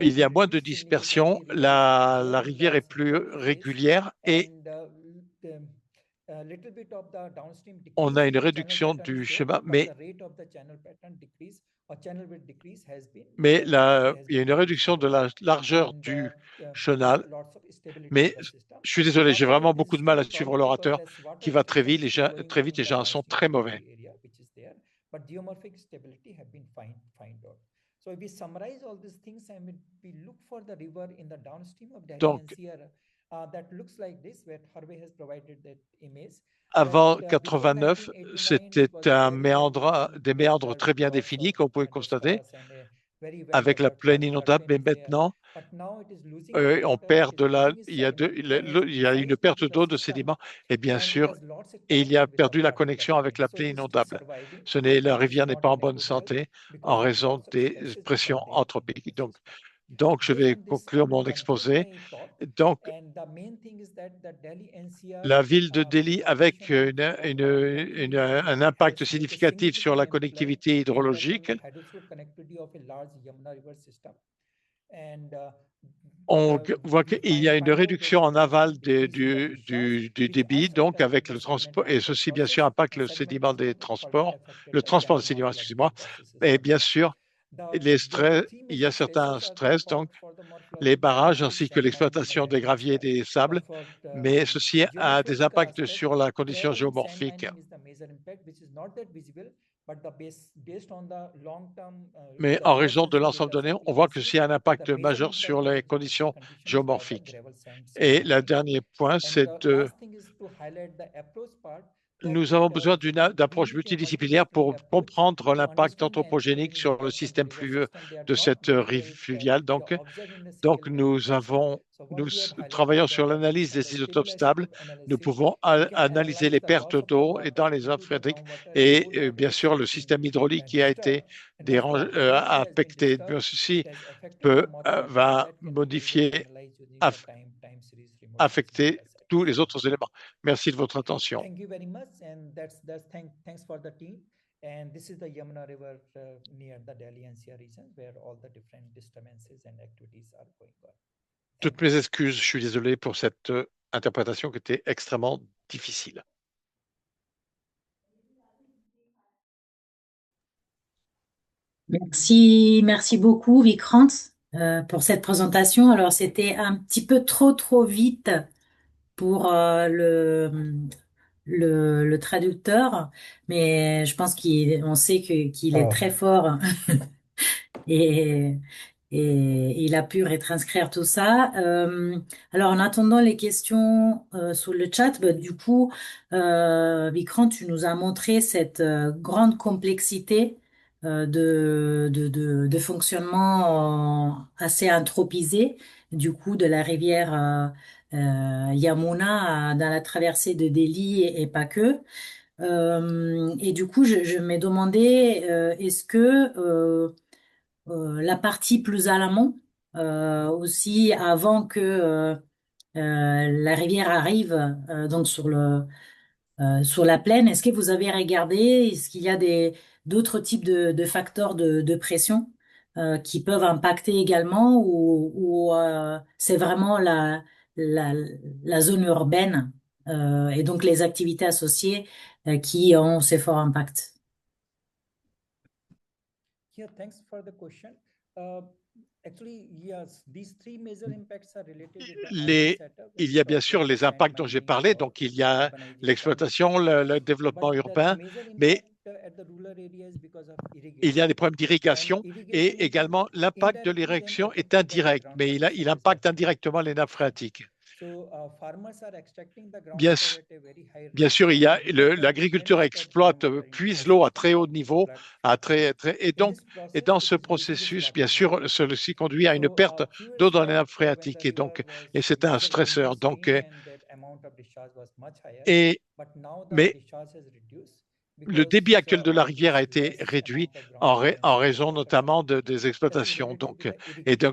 il y a moins de dispersion, la rivière est plus régulière et on a une réduction du schéma, mais il y a une réduction de la largeur du chenal. Mais je suis désolé, j'ai vraiment beaucoup de mal à suivre l'orateur qui va très vite. Très vite et j'ai un son très mauvais. Donc, avant 89, c'était des méandres très bien définis, comme vous pouvez constater, avec la plaine inondable. Mais maintenant, on perd il y a une perte d'eau, de sédiments, et bien sûr, il y a perdu la connexion avec la plaine inondable. La rivière n'est pas en bonne santé en raison des pressions anthropiques. Donc, je vais conclure mon exposé. Donc, la ville de Delhi, avec un impact significatif sur la connectivité hydrologique, on voit qu'il y a une réduction en aval du débit, donc avec le transport, et ceci bien sûr impacte le sédiment des transports, le transport des sédiments, excusez-moi, et bien sûr, il y a certains stress, donc les barrages ainsi que l'exploitation des graviers et des sables, mais ceci a des impacts sur la condition géomorphique. Mais en raison de l'ensemble donné, on voit que ceci a un impact majeur sur les conditions géomorphiques. Et le dernier point, nous avons besoin d'une approche multidisciplinaire pour comprendre l'impact anthropogénique sur le système pluvieux de cette rive fluviale. Donc nous travaillons sur l'analyse des isotopes stables. Nous pouvons analyser les pertes d'eau et dans les zones phréatiques et bien sûr le système hydraulique qui a été affecté. Ceci va modifier, affecter tous les autres éléments. Merci de votre attention. And this is the Yamuna River near the Delhi NCR region where all the different disturbances and activities are going on. Toutes mes excuses, je suis désolé pour cette interprétation qui était extrêmement difficile. Merci beaucoup, Vikrant, pour cette présentation. Alors, c'était un petit peu trop vite pour le traducteur, mais je pense qu'on sait qu'il est très fort et, et il a pu retranscrire tout ça. Alors, en attendant les questions sur le chat, bah, du coup, Vikrant, tu nous as montré cette grande complexité de fonctionnement assez anthropisé, du coup, de la rivière Yamuna dans la traversée de Delhi et pas que. Et du coup, je me demandais, est-ce que la partie plus à l'amont, aussi avant que la rivière arrive donc sur la plaine, est-ce que vous avez regardé, est-ce qu'il y a d'autres types de facteurs de pression qui peuvent impacter également ou c'est vraiment la, la zone urbaine et donc les activités associées qui ont ces forts impacts? Yeah, thanks for the question. Actually, yes, these three major impacts are related with the Il y a bien sûr les impacts dont j'ai parlé, donc il y a l'exploitation, le développement urbain, mais il y a des problèmes d'irrigation et également l'impact de l'irrigation est indirect, mais il impacte indirectement les nappes phréatiques. Bien sûr, l'agriculture exploite, puise l'eau à très haut niveau, et dans ce processus, bien sûr, ceci conduit à une perte d'eau dans les nappes phréatiques, et c'est un stresseur. Mais le débit actuel de la rivière a été réduit en raison notamment des exploitations. Donc,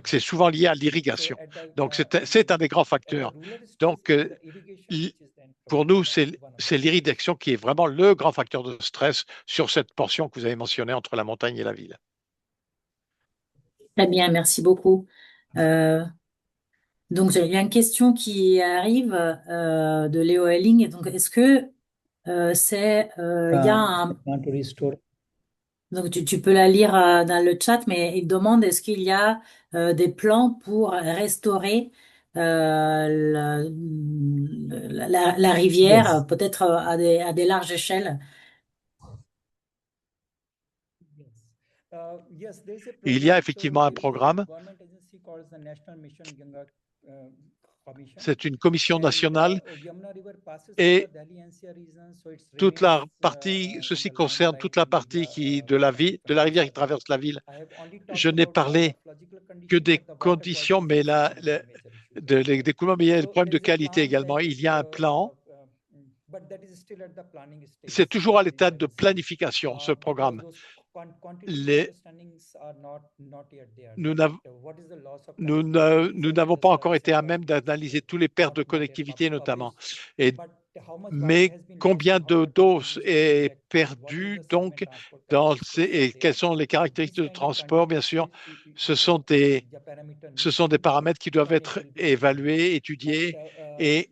c'est souvent lié à l'irrigation. Donc, c'est un des grands facteurs. Donc, pour nous, c'est l'irrigation qui est vraiment le grand facteur de stress sur cette portion que vous avez mentionnée entre la montagne et la ville. Très bien, merci beaucoup. Donc, il y a une question qui arrive de Léo Helling. Donc, est-ce que il y a un, want to restore. donc tu peux la lire dans le chat, mais il demande est-ce qu'il y a des plans pour restaurer la rivière, Yes. peut-être à des larges échelles. Yes, there is a Il y a program. effectivement un programme. Government agency called the National Mission Ganga Commission. C'est une commission And nationale Yamuna River passes through et the Delhi NCR region, so it toute la remains partie, in ceci the concerne toute la limelight in partie the de la vie, de la rivière qui context of traverse la ville. I have only Je talked n'ai about the parlé morphological que condition, des but the water conditions, quality mais is also one of the major issues. d'écoulement, mais il y a le So problème de there is a qualité plan également. that Il is, y a un plan. but that is still at the planning C'est stage. toujours à l'état That de is, planification, ce because programme. those quantitative Les, understandings are not yet there. nous That n'avons what is the loss of nous connectivity, nous soil n'avons pas encore disturbance, été à etc. même That is d'analyser tous les pertes de not yet connectivité notamment. published. Et, But how much water mais has been lost combien and how de much d'eau is being est injected, what is perdue the sediment donc transport dans capacity et are quelles there. sont les So these caractéristiques de kind of transport, bien sûr. contingency Ce sont parameter ce needs sont to des be paramètres qui doivent studied a être little bit more. évalués, But étudiés. Et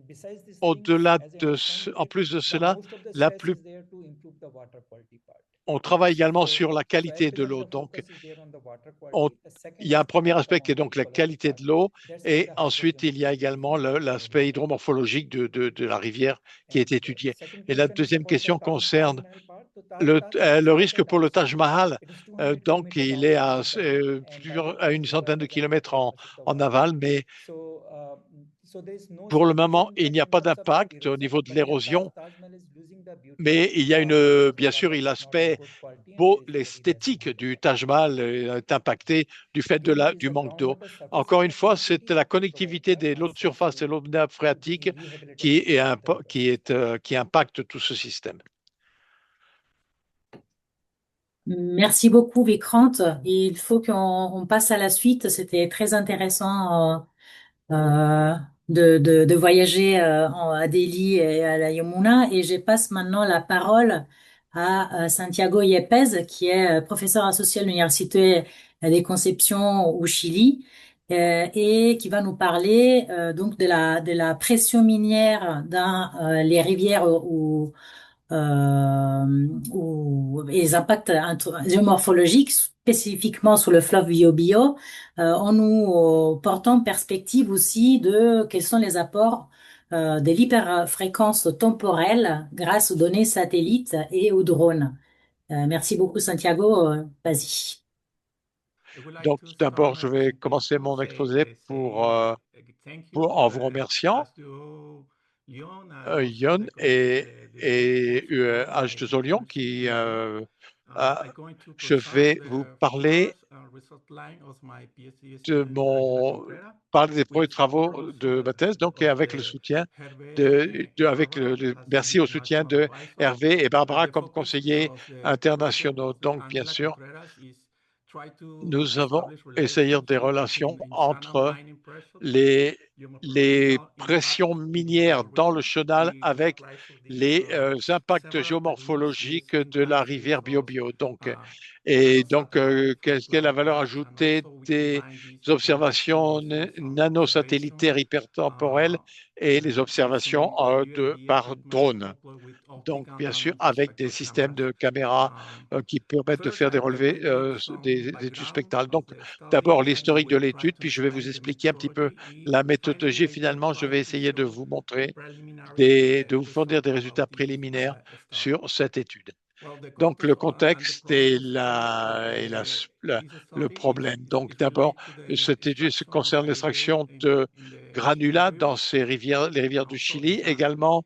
besides these things, au-delà as I de understand en it, plus de the cela, most of the la stress plus, is there to improve the water quality part. on travaille également sur la So qualité de 12% l'eau. the Donc, focus is there on the water on- quality. The second il y a un is the premier aspect qui est donc la hydrogeomorphology qualité part. de l'eau, That's where et the ensuite il y a hydrogeometry également is l'aspect hydromorphologique de la rivière qui est And étudié. second Et la question is deuxième about the question Taj concerne Mahal part. So Taj Mahal is le not risque that pour le outside. Taj Mahal. It is 200 Donc, kilometers il est outside of Delhi, and that is à why une we are centaine de unable to kilomètres harvest the en water. aval, mais So there is no pour le moment, significant il impact n'y a in pas terms of the d'impact au erosion. niveau de But yeah, l'érosion, Taj Mahal is losing the beauty mais il y a because of the bien sûr, water is not of l'aspect good quality and beau, there is very less l'esthétique amount of du water. Taj Mahal est impacté du fait Again, it is du the manque d'eau. groundwater surface Encore une area fois, c'est connectivity la that will provide connectivité the des l'eau de access surface et l'eau de nappe to the phréatique rehabilitation of the water system. qui impacte tout ce système. Merci beaucoup, Vikrant. Il faut qu'on passe à la suite. C'était très intéressant de voyager à Delhi et à la Yamuna. Et je passe maintenant la parole à Santiago Yepes, qui est professeur associé à l'Université des Concepción au Chili, et qui va nous parler donc de la pression minière dans les rivières et les impacts géomorphologiques, spécifiquement sur le fleuve Biobío, en nous portant en perspective aussi de quels sont les apports de l'hyperfréquence temporelle grâce aux données satellites et aux drones. Merci beaucoup, Santiago. Vas-y. Donc, d'abord, je vais commencer mon exposé en vous remerciant, Yon et H2O Lyon, qui je vais vous parler parler des premiers travaux de ma thèse, donc avec le soutien merci au soutien de Hervé et Barbara comme conseillers internationaux. Donc, bien sûr, nous avons essayé des relations entre les pressions minières dans le chenal avec les impacts géomorphologiques de la rivière Biobío. Donc, quelle est la valeur ajoutée des observations nanosatellitaires hypertemporelles et les observations par drone? Donc, bien sûr, avec des systèmes de caméras qui permettent de faire des relevés des études spectrales. Donc, d'abord, l'historique de l'étude, puis je vais vous expliquer un petit peu la méthodologie. Finalement, je vais essayer de vous montrer, de vous fournir des résultats préliminaires sur cette étude. Donc, le contexte et le problème. Donc, d'abord, cette étude concerne l'extraction de granulats dans les rivières du Chili. Également,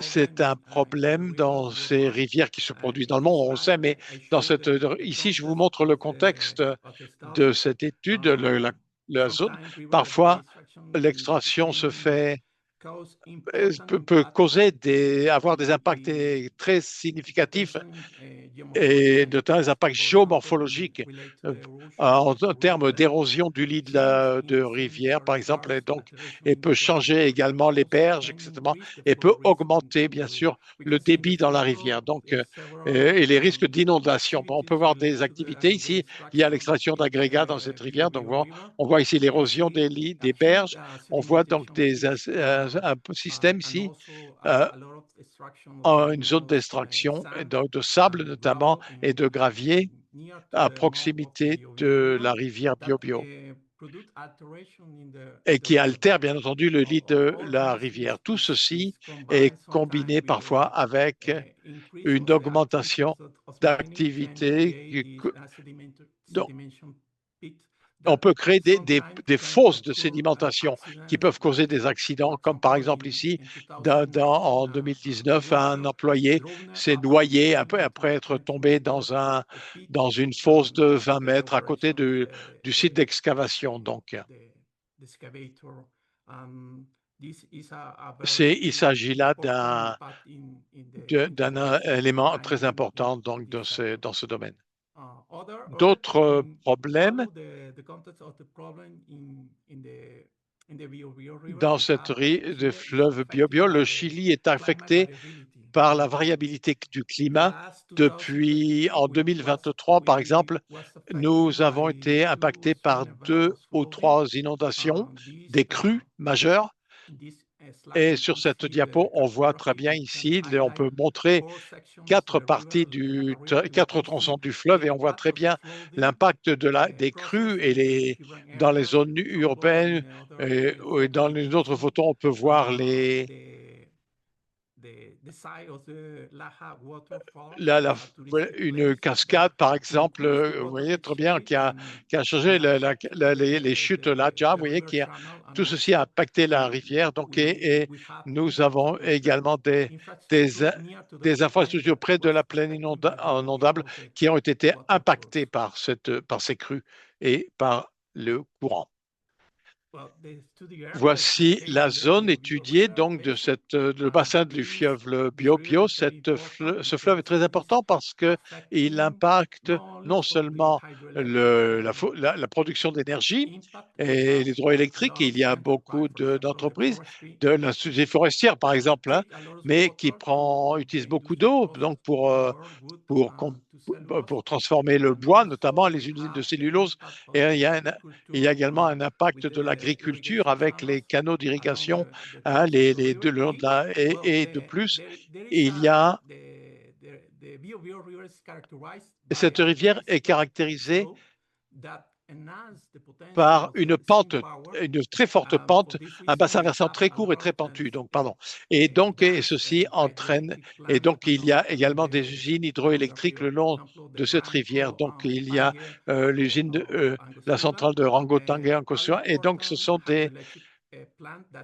c'est un problème dans ces rivières qui se produisent dans le monde, on le sait, mais ici, je vous montre le contexte de cette étude, la zone. Parfois, l'extraction peut avoir des impacts très significatifs et notamment des impacts géomorphologiques en termes d'érosion du lit de rivière, par exemple, et peut changer également les berges, etc., et peut augmenter, bien sûr, le débit dans la rivière, et les risques d'inondation. Bon, on peut voir des activités ici. Il y a l'extraction d'agrégats dans cette rivière. Donc, on voit ici l'érosion des lits, des berges. On voit donc des un système ici, une zone d'extraction de sable notamment et de gravier à proximité de la rivière Biobío et qui altère bien entendu le lit de la rivière. Tout ceci est combiné parfois avec une augmentation d'activité. Donc, on peut créer des fosses de sédimentation qui peuvent causer des accidents, comme par exemple ici, en 2019, un employé s'est noyé après être tombé dans une fosse de 20 mètres à côté du site d'excavation. Donc, il s'agit là d'un élément très important donc, dans ce domaine. D'autres problèmes dans cette de fleuve Biobío, le Chili est affecté par la variabilité du climat. Depuis en 2023, par exemple, nous avons été impactés par 2 ou 3 inondations, des crues majeures. Et sur cette diapo, on voit très bien ici, on peut montrer 4 tronçons du fleuve et on voit très bien l'impact des crues dans les zones urbaines. Et dans les autres photos, on peut voir une cascade, par exemple, vous voyez très bien, qui a changé les chutes là, déjà, vous voyez, tout ceci a impacté la rivière. Donc, et nous avons également des infrastructures près de la plaine inondable qui ont été impactées par ces crues et par le courant. Voici la zone étudiée donc le bassin du fleuve Biobío. Ce fleuve est très important parce qu'il impacte non seulement la production d'énergie et l'hydroélectrique, il y a beaucoup d'entreprises, de l'industrie forestière par exemple, hein, mais qui utilise beaucoup d'eau donc pour transformer le bois, notamment les usines de cellulose. Et il y a également un impact de l'agriculture avec les canaux d'irrigation, hein, le long de et de plus, il y a cette rivière est caractérisée par une très forte pente, un bassin versant très court et très pentu. Donc, pardon. Et donc, ceci entraîne, et donc il y a également des usines hydroélectriques le long de cette rivière. Donc, il y a la centrale de Rangotangue en Kosua, et donc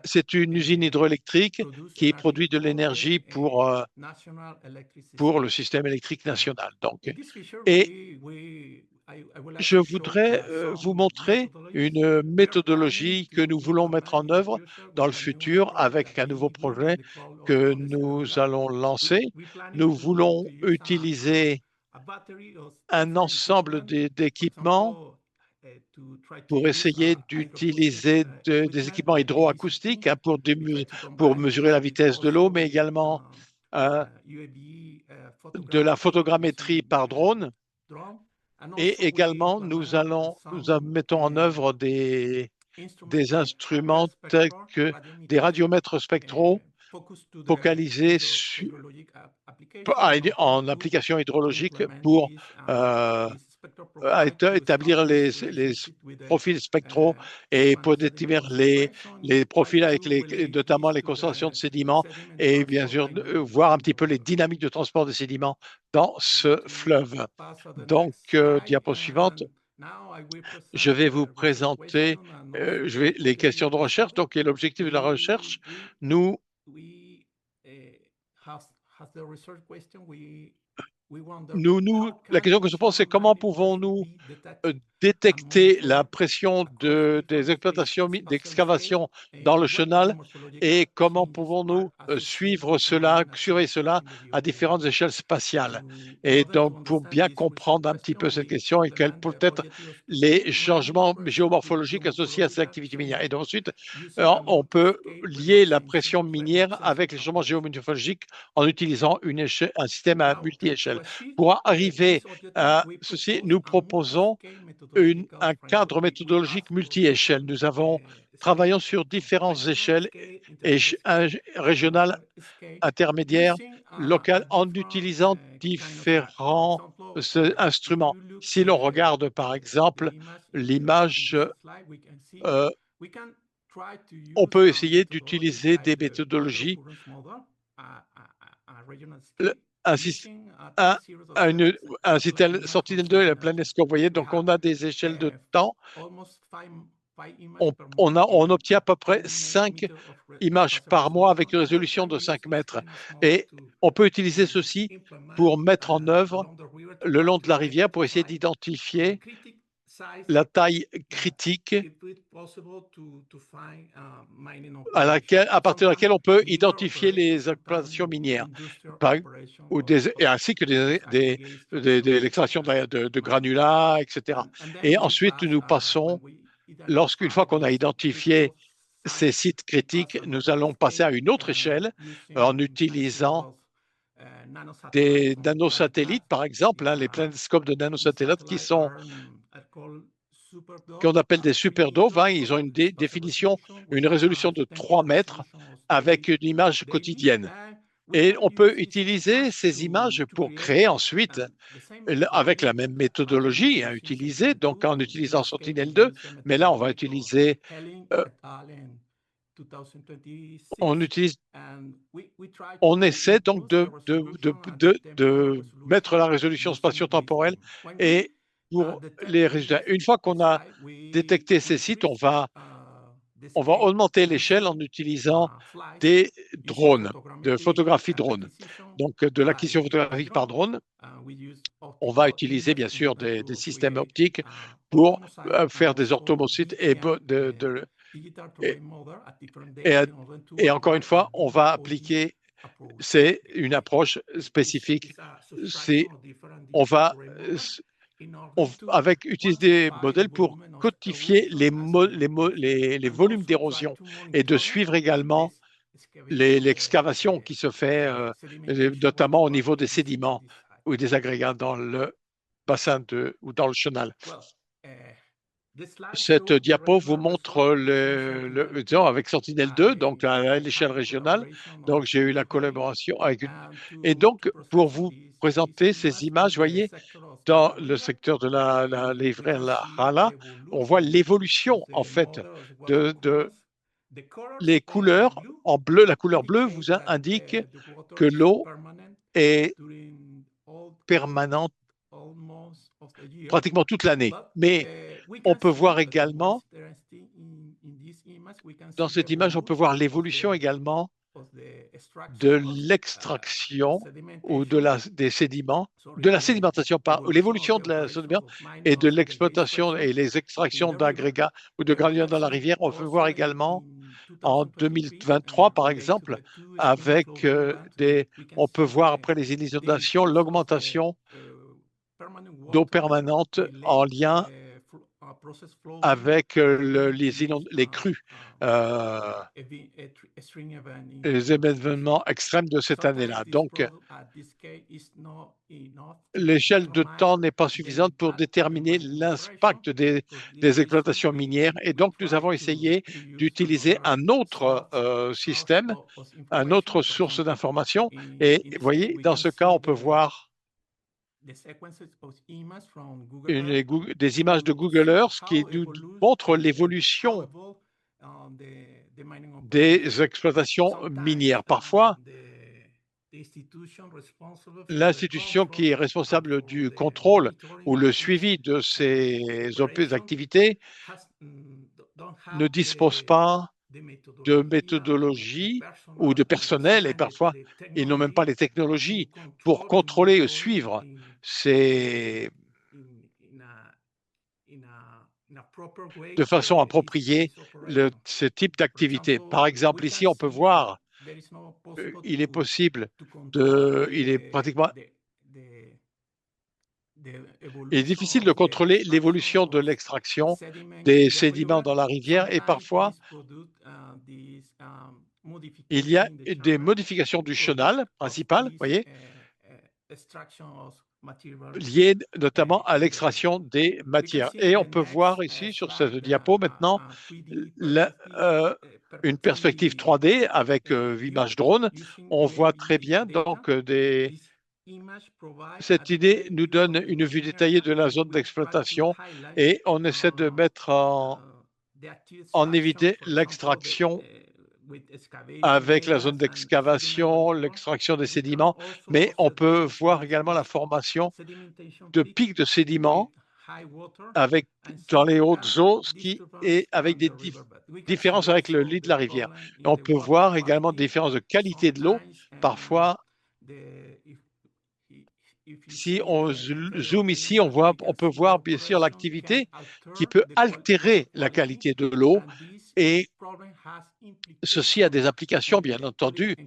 c'est une usine hydroélectrique qui produit de l'énergie pour le système électrique national. Donc, et je voudrais vous montrer une méthodologie que nous voulons mettre en œuvre dans le futur avec un nouveau projet que nous allons lancer. Nous voulons utiliser un ensemble d'équipements pour essayer d'utiliser des équipements hydroacoustiques, hein, pour mesurer la vitesse de l'eau, mais également de la photogrammétrie par drone. Et également, nous mettons en œuvre des instruments tels que des radiomètres spectraux focalisés en application hydrologique pour établir les profils spectraux et pour déterminer les profils avec notamment les concentrations de sédiments et bien sûr voir un petit peu les dynamiques de transport des sédiments dans ce fleuve. Donc, diapo suivante. Je vais vous présenter les questions de recherche. Donc, et l'objectif de la recherche, la question que je pose, c'est comment pouvons-nous détecter la pression des exploitations d'excavation dans le chenal et comment pouvons-nous surveiller cela à différentes échelles spatiales. Et donc, pour bien comprendre un petit peu cette question et quels peuvent être les changements géomorphologiques associés à cette activité minière. Et donc, ensuite, on peut lier la pression minière avec les changements géomorphologiques en utilisant un système à multi-échelle. Pour arriver à ceci, nous proposons un cadre méthodologique multi-échelle. Nous travaillons sur différentes échelles, régionales, intermédiaires, locales, en utilisant différents instruments. Si l'on regarde par exemple l'image, on peut essayer d'utiliser des méthodologies, un Sentinel-2 et la Planescope. Vous voyez, donc on a des échelles de temps. On obtient à peu près 5 images par mois avec une résolution de 5 mètres. Et on peut utiliser ceci pour mettre en œuvre le long de la rivière pour essayer d'identifier la taille critique à partir de laquelle on peut identifier les exploitations minières, ainsi que l'extraction de granulats, etc. Et ensuite, nous passons, une fois qu'on a identifié ces sites critiques, nous allons passer à une autre échelle en utilisant des nanosatellites, par exemple, les planiscopes de nanosatellites qu'on appelle des superdove. Ils ont une définition, une résolution de 3 mètres avec une image quotidienne. Et on peut utiliser ces images pour créer ensuite, avec la même méthodologie utilisée, donc en utilisant Sentinel-2, mais là on va utiliser on essaie donc de mettre la résolution spatio-temporelle et pour les résultats. Une fois qu'on a détecté ces sites, on va augmenter l'échelle en utilisant des drones, de photographie drone. Donc, de l'acquisition photographique par drone. On va utiliser, bien sûr, des systèmes optiques pour faire des orthomosites et encore une fois, on va appliquer, c'est une approche spécifique. On va utiliser des modèles pour codifier les volumes d'érosion et de suivre également l'excavation qui se fait, notamment au niveau des sédiments ou des agrégats dans le bassin ou dans le chenal. Cette diapo vous montre avec Sentinel-2, donc à l'échelle régionale. Donc, j'ai eu la collaboration avec et donc, pour vous présenter ces images, vous voyez, dans le secteur de la Hala, on voit l'évolution, en fait, de les couleurs. En bleu, la couleur bleue vous indique que l'eau est permanente pratiquement toute l'année. Mais on peut voir également, dans cette image, on peut voir l'évolution également de l'extraction ou des sédiments, de la sédimentation, l'évolution de la sédimentation et de l'exploitation et les extractions d'agrégats ou de granulats dans la rivière. On peut voir également en 2023, par exemple, on peut voir après les inondations l'augmentation d'eau permanente en lien avec les crues, les événements extrêmes de cette année-là. Donc, l'échelle de temps n'est pas suffisante pour déterminer l'impact des exploitations minières. Et donc, nous avons essayé d'utiliser un autre système, une autre source d'information. Et vous voyez, dans ce cas, on peut voir des images de Google Earth qui nous montrent l'évolution des exploitations minières. Parfois, l'institution qui est responsable du contrôle ou le suivi de ces activités ne dispose pas de méthodologie ou de personnel, et parfois ils n'ont même pas les technologies pour contrôler ou suivre de façon appropriée ce type d'activité. Par exemple, ici, on peut voir, il est difficile de contrôler l'évolution de l'extraction des sédiments dans la rivière et parfois, il y a des modifications du chenal principal, vous voyez, liées notamment à l'extraction des matières. Et on peut voir ici sur cette diapo maintenant une perspective 3D avec image drone. On voit très bien donc cette idée nous donne une vue détaillée de la zone d'exploitation et on essaie de mettre en éviter l'extraction avec la zone d'excavation, l'extraction des sédiments, mais on peut voir également la formation de pics de sédiments avec, dans les hautes eaux, ce qui est avec des différences avec le lit de la rivière. On peut voir également des différences de qualité de l'eau. Parfois, si on zoome ici, on peut voir bien sûr l'activité qui peut altérer la qualité de l'eau et ceci a des applications, bien entendu,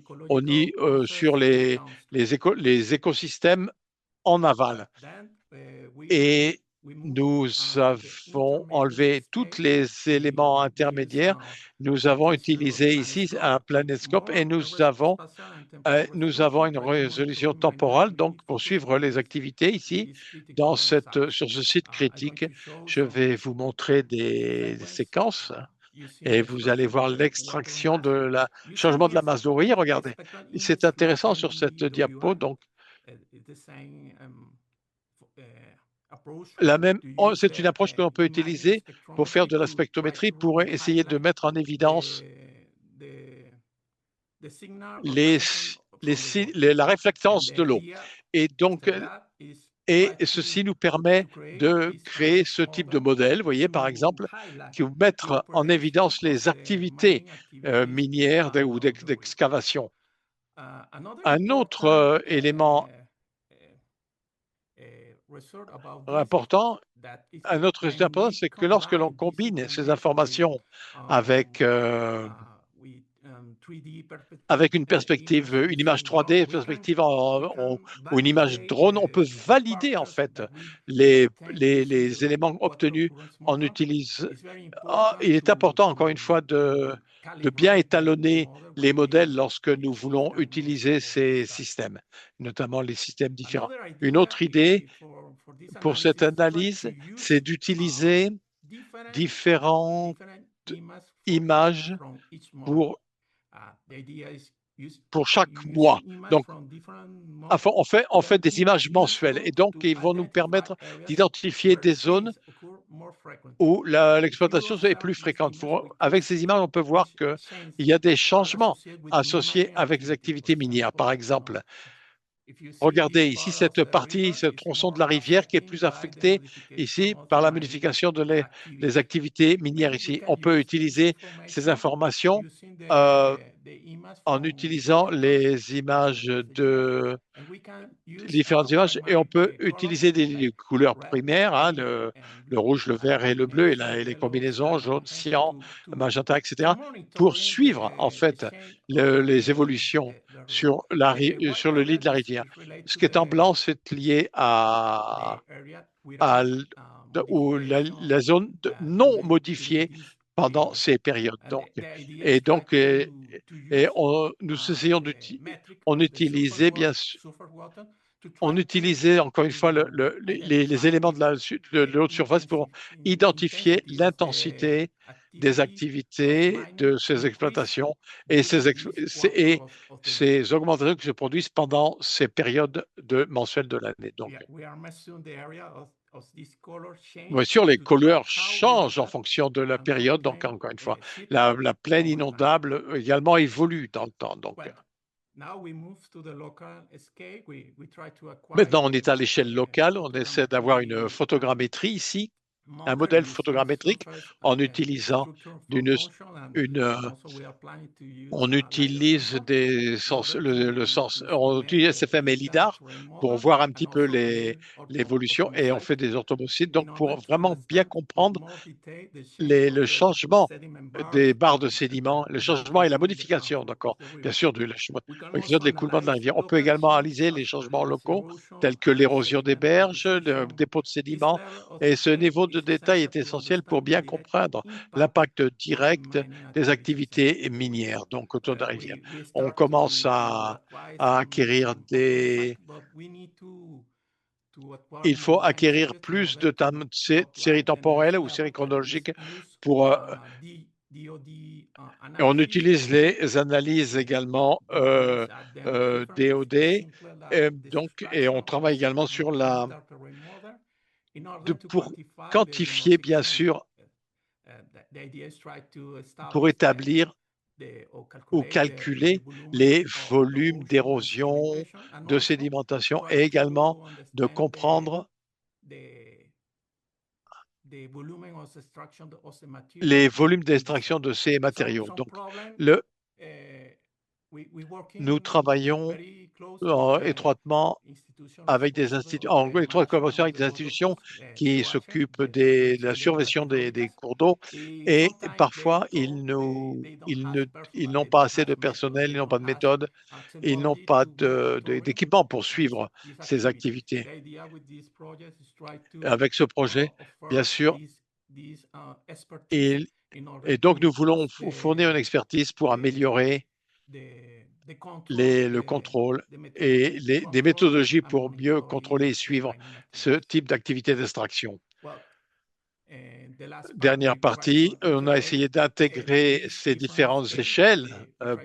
sur les écosystèmes en aval. Et nous avons enlevé tous les éléments intermédiaires. Nous avons utilisé ici un planetscope et nous avons une résolution temporelle, donc pour suivre les activités ici, sur ce site critique. Je vais vous montrer des séquences et vous allez voir l'extraction changement de la masse d'eau. Oui, regardez, c'est intéressant sur cette diapo. Donc, c'est une approche que l'on peut utiliser pour faire de la spectrométrie, pour essayer de mettre en évidence la réflectance de l'eau. Et donc, ceci nous permet de créer ce type de modèle, vous voyez, par exemple, qui vous mettre en évidence les activités minières ou d'excavation. Un autre élément important, c'est que lorsque l'on combine ces informations avec une perspective, une image 3D, une perspective ou une image drone, on peut valider en fait les éléments obtenus. Il est important, encore une fois, de bien étalonner les modèles lorsque nous voulons utiliser ces systèmes, notamment les systèmes différents. Une autre idée pour cette analyse, c'est d'utiliser différentes images pour chaque mois. Donc, on fait des images mensuelles et donc ils vont nous permettre d'identifier des zones où l'exploitation est plus fréquente. Avec ces images, on peut voir qu'il y a des changements associés avec les activités minières. Par exemple, regardez ici cette partie, ce tronçon de la rivière qui est plus affecté ici par la modification des activités minières ici. On peut utiliser ces informations en utilisant les images différentes images et on peut utiliser des couleurs primaires, hein, le rouge, le vert et le bleu et les combinaisons jaune, cyan, magenta, etc. pour suivre en fait les évolutions sur le lit de la rivière. Ce qui est en blanc, c'est lié à la zone non modifiée pendant ces périodes. Nous essayons on utilisait encore une fois les éléments de l'eau de surface pour identifier l'intensité des activités de ces exploitations et ces augmentations qui se produisent pendant ces périodes mensuelles de l'année. Donc, bien sûr, les couleurs changent en fonction de la période. Donc, encore une fois, la plaine inondable également évolue dans le temps. Donc, maintenant, on est à l'échelle locale. On essaie d'avoir une photogrammétrie ici, un modèle photogrammétrique en utilisant on utilise on utilise SFM et LIDAR pour voir un petit peu l'évolution et on fait des orthomosites. Donc, pour vraiment bien comprendre le changement des barres de sédiments, le changement et la modification, d'accord, bien sûr, de l'écoulement de la rivière. On peut également analyser les changements locaux tels que l'érosion des berges, le dépôt de sédiments. Et ce niveau de détail est essentiel pour bien comprendre l'impact direct des activités minières, donc autour de la rivière. On commence à acquérir il faut acquérir plus de séries temporelles ou séries chronologiques pour et on utilise les analyses également DOD, et on travaille également sur pour quantifier, bien sûr, pour établir ou calculer les volumes d'érosion, de sédimentation, et également de comprendre les volumes d'extraction de ces matériaux. Donc, nous travaillons étroitement avec des institutions, en étroite collaboration avec des institutions qui s'occupent de la surveillance des cours d'eau, et parfois ils n'ont pas assez de personnel, ils n'ont pas de méthode, ils n'ont pas d'équipement pour suivre ces activités. Avec ce projet, bien sûr, et donc nous voulons fournir une expertise pour améliorer le contrôle et des méthodologies pour mieux contrôler et suivre ce type d'activité d'extraction. Dernière partie, on a essayé d'intégrer ces différentes échelles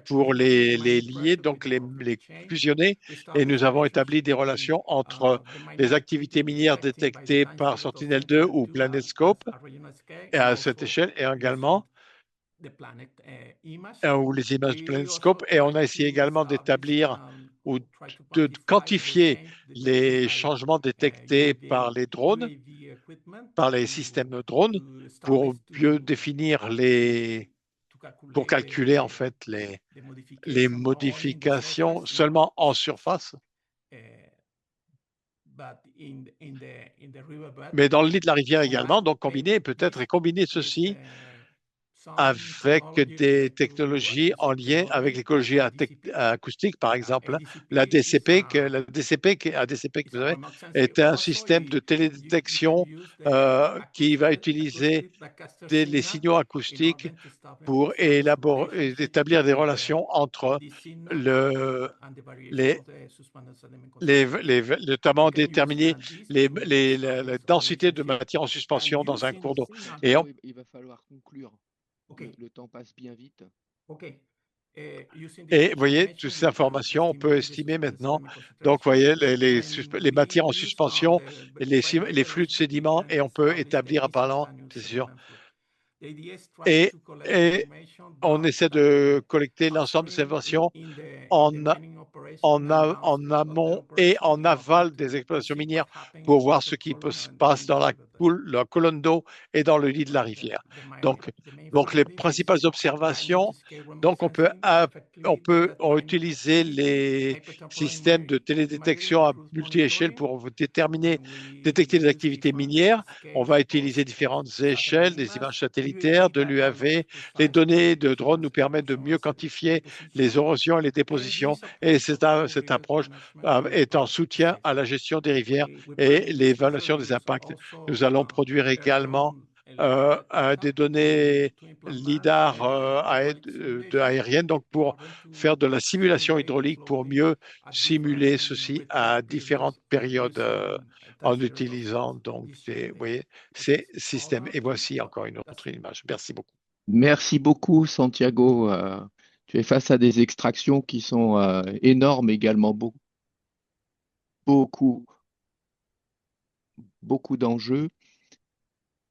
pour les lier, donc les fusionner, et nous avons établi des relations entre les activités minières détectées par Sentinel-2 ou PlanetScope et à cette échelle, et également ou les images de PlanetScope, et on a essayé également d'établir ou de quantifier les changements détectés par les drones, par les systèmes drones, pour mieux définir pour calculer en fait les modifications seulement en surface. Mais dans le lit de la rivière également, donc combiner ceci avec des technologies en lien avec l'écologie acoustique, par exemple. ADCP, que vous avez, est un système de télédétection qui va utiliser les signaux acoustiques pour établir des relations entre notamment déterminer la densité de matière en suspension dans un cours d'eau. Et il va falloir conclure. Le temps passe bien vite. Et vous voyez, toutes ces informations, on peut estimer maintenant. Donc, vous voyez, les matières en suspension, les flux de sédiments, et on peut établir apparemment, c'est sûr. Et on essaie de collecter l'ensemble de ces informations en amont et en aval des exploitations minières pour voir ce qui se passe dans la colonne d'eau et dans le lit de la rivière. Donc les principales observations, donc on peut utiliser les systèmes de télédétection à multi-échelle pour détecter les activités minières. On va utiliser différentes échelles, des images satellitaires, de l'UAV. Les données de drones nous permettent de mieux quantifier les érosions et les dépositions, et cette approche est en soutien à la gestion des rivières et l'évaluation des impacts. Nous allons produire également des données LIDAR aériennes, donc pour faire de la simulation hydraulique, pour mieux simuler ceci à différentes périodes en utilisant donc ces systèmes. Et voici encore une autre image. Merci beaucoup. Merci beaucoup, Santiago. Tu es face à des extractions qui sont énormes également, beaucoup d'enjeux.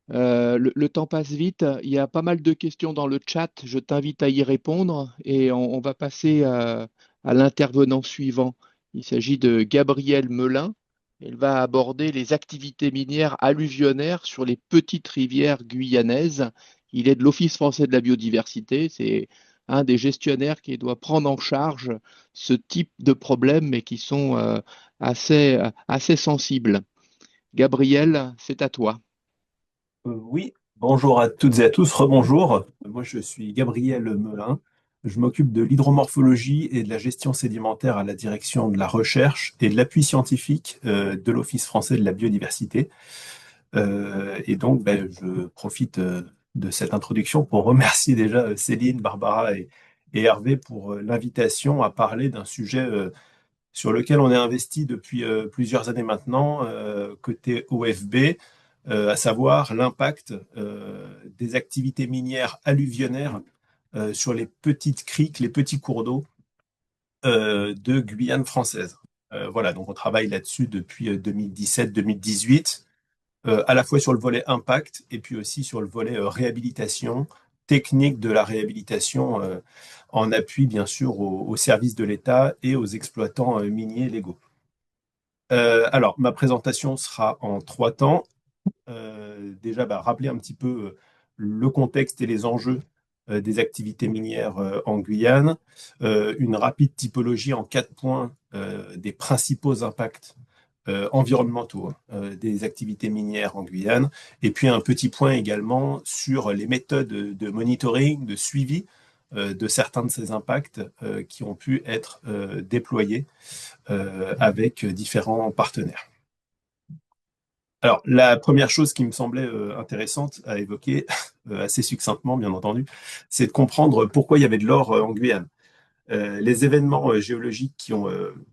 Le temps passe vite. Il y a pas mal de questions dans le chat. Je t'invite à y répondre, et on va passer à l'intervenant suivant. Il s'agit de Gabrielle Melin. Elle va aborder les activités minières alluvionnaires sur les petites rivières guyanaises. Il est de l'Office français de la biodiversité. C'est un des gestionnaires qui doit prendre en charge ce type de problèmes, mais qui sont assez sensibles. Gabrielle, c'est à toi. Oui, bonjour à toutes et à tous, rebonjour. Moi, je suis Gabriel Melin. Je m'occupe de l'hydromorphologie et de la gestion sédimentaire à la direction de la recherche et de l'appui scientifique de l'Office français de la biodiversité. Et donc, je profite de cette introduction pour remercier déjà Céline, Barbara et Hervé pour l'invitation à parler d'un sujet sur lequel on est investi depuis plusieurs années maintenant, côté OFB, à savoir l'impact des activités minières alluvionnaires sur les petites criques, les petits cours d'eau de Guyane française. Voilà, donc on travaille là-dessus depuis 2017-2018, à la fois sur le volet impact et puis aussi sur le volet réhabilitation, technique de la réhabilitation, en appui bien sûr aux services de l'État et aux exploitants miniers légaux. Alors, ma présentation sera en 3 temps. Déjà, rappeler un petit peu le contexte et les enjeux des activités minières en Guyane, une rapide typologie en 4 points des principaux impacts environnementaux des activités minières en Guyane, et puis un petit point également sur les méthodes de monitoring, de suivi de certains de ces impacts qui ont pu être déployés avec différents partenaires. Alors, la première chose qui me semblait intéressante à évoquer, assez succinctement bien entendu, c'est de comprendre pourquoi il y avait de l'or en Guyane. Les événements géologiques qui ont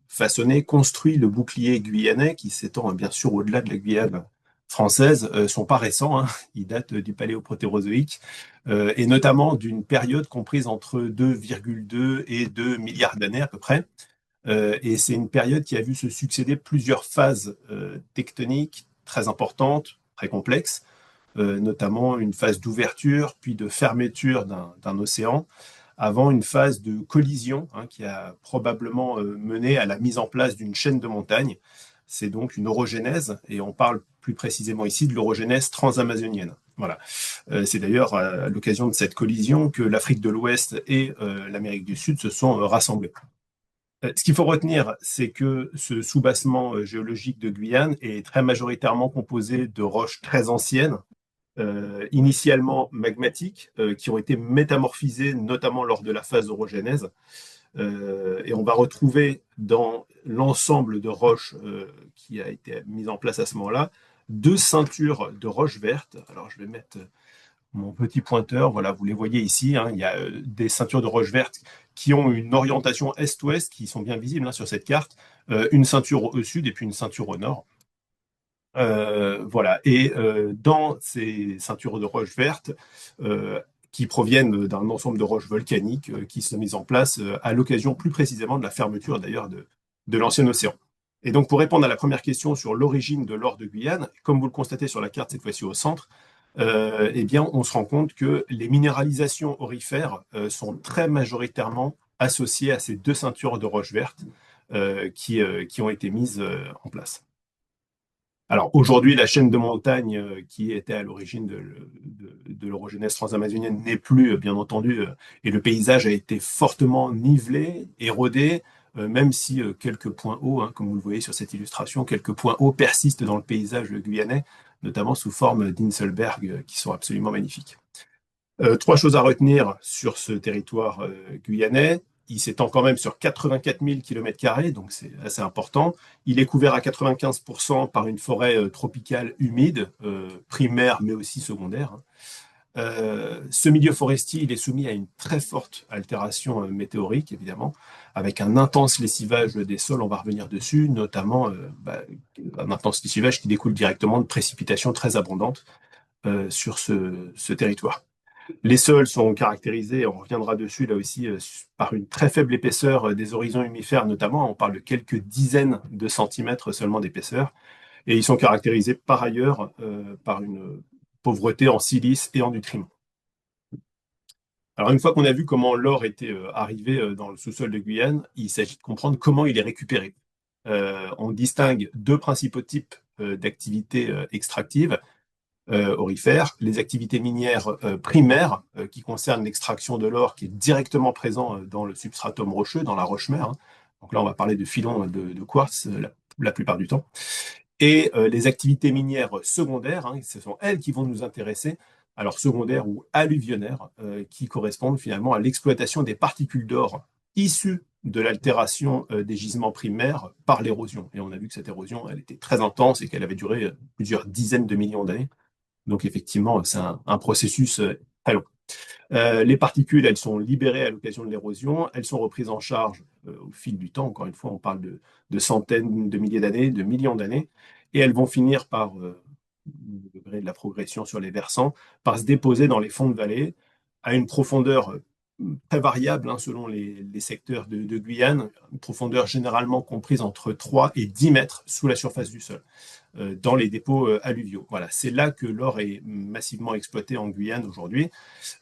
façonné, construit le bouclier guyanais, qui s'étend bien sûr au-delà de la Guyane française, sont pas récents, hein. Ils datent du Paléoprotérozoïque, et notamment d'une période comprise entre 2,2 et 2 milliards d'années à peu près. Et c'est une période qui a vu se succéder plusieurs phases tectoniques très importantes, très complexes, notamment une phase d'ouverture, puis de fermeture d'un océan, avant une phase de collision qui a probablement mené à la mise en place d'une chaîne de montagnes. C'est donc une orogénèse, et on parle plus précisément ici de l'orogénèse transamazonienne. Voilà. C'est d'ailleurs à l'occasion de cette collision que l'Afrique de l'Ouest et l'Amérique du Sud se sont rassemblées. Ce qu'il faut retenir, c'est que ce soubassement géologique de Guyane est très majoritairement composé de roches très anciennes, initialement magmatiques, qui ont été métamorphisées notamment lors de la phase orogénèse. Et on va retrouver dans l'ensemble de roches qui a été mise en place à ce moment-là, 2 ceintures de roches vertes. Alors je vais mettre mon petit pointeur, voilà, vous les voyez ici, hein, il y a des ceintures de roches vertes qui ont une orientation est-ouest, qui sont bien visibles sur cette carte, une ceinture au sud et puis une ceinture au nord. Voilà, et dans ces ceintures de roches vertes, qui proviennent d'un ensemble de roches volcaniques qui sont mises en place à l'occasion plus précisément de la fermeture d'ailleurs de l'ancien océan. Et donc pour répondre à la première question sur l'origine de l'or de Guyane, comme vous le constatez sur la carte cette fois-ci au centre, eh bien, on se rend compte que les minéralisations aurifères sont très majoritairement associées à ces 2 ceintures de roches vertes qui ont été mises en place. Alors aujourd'hui, la chaîne de montagnes qui était à l'origine de l'orogénèse transamazonienne n'est plus, bien entendu, et le paysage a été fortement nivelé, érodé, même si quelques points hauts, comme vous le voyez sur cette illustration, quelques points hauts persistent dans le paysage guyanais, notamment sous forme d'Inselberg, qui sont absolument magnifiques. 3 choses à retenir sur ce territoire guyanais. Il s'étend quand même sur 84 000 km², donc c'est assez important. Il est couvert à 95% par une forêt tropicale humide, primaire mais aussi secondaire. Ce milieu forestier, il est soumis à une très forte altération météorique, évidemment, avec un intense lessivage des sols, on va revenir dessus, notamment un intense lessivage qui découle directement de précipitations très abondantes sur ce territoire. Les sols sont caractérisés, on reviendra dessus là aussi, par une très faible épaisseur des horizons humifères notamment, on parle de quelques dizaines de centimètres seulement d'épaisseur, et ils sont caractérisés par ailleurs par une pauvreté en silice et en nutriments. Alors une fois qu'on a vu comment l'or était arrivé dans le sous-sol de Guyane, il s'agit de comprendre comment il est récupéré. On distingue 2 principaux types d'activités extractives, aurifères, les activités minières primaires qui concernent l'extraction de l'or qui est directement présent dans le substratum rocheux, dans la roche-mère. Donc là, on va parler de filons de quartz la plupart du temps. Et les activités minières secondaires, ce sont elles qui vont nous intéresser, alors secondaires ou alluvionnaires, qui correspondent finalement à l'exploitation des particules d'or issues de l'altération des gisements primaires par l'érosion. Et on a vu que cette érosion, elle était très intense et qu'elle avait duré plusieurs dizaines de millions d'années. Donc effectivement, c'est un processus très long. Les particules, elles sont libérées à l'occasion de l'érosion, elles sont reprises en charge au fil du temps. Encore une fois, on parle de centaines de milliers d'années, de millions d'années, et elles vont finir par, au degré de la progression sur les versants, par se déposer dans les fonds de vallée à une profondeur très variable hein, selon les secteurs de Guyane, une profondeur généralement comprise entre 3 et 10 mètres sous la surface du sol dans les dépôts alluviaux. Voilà, c'est là que l'or est massivement exploité en Guyane aujourd'hui.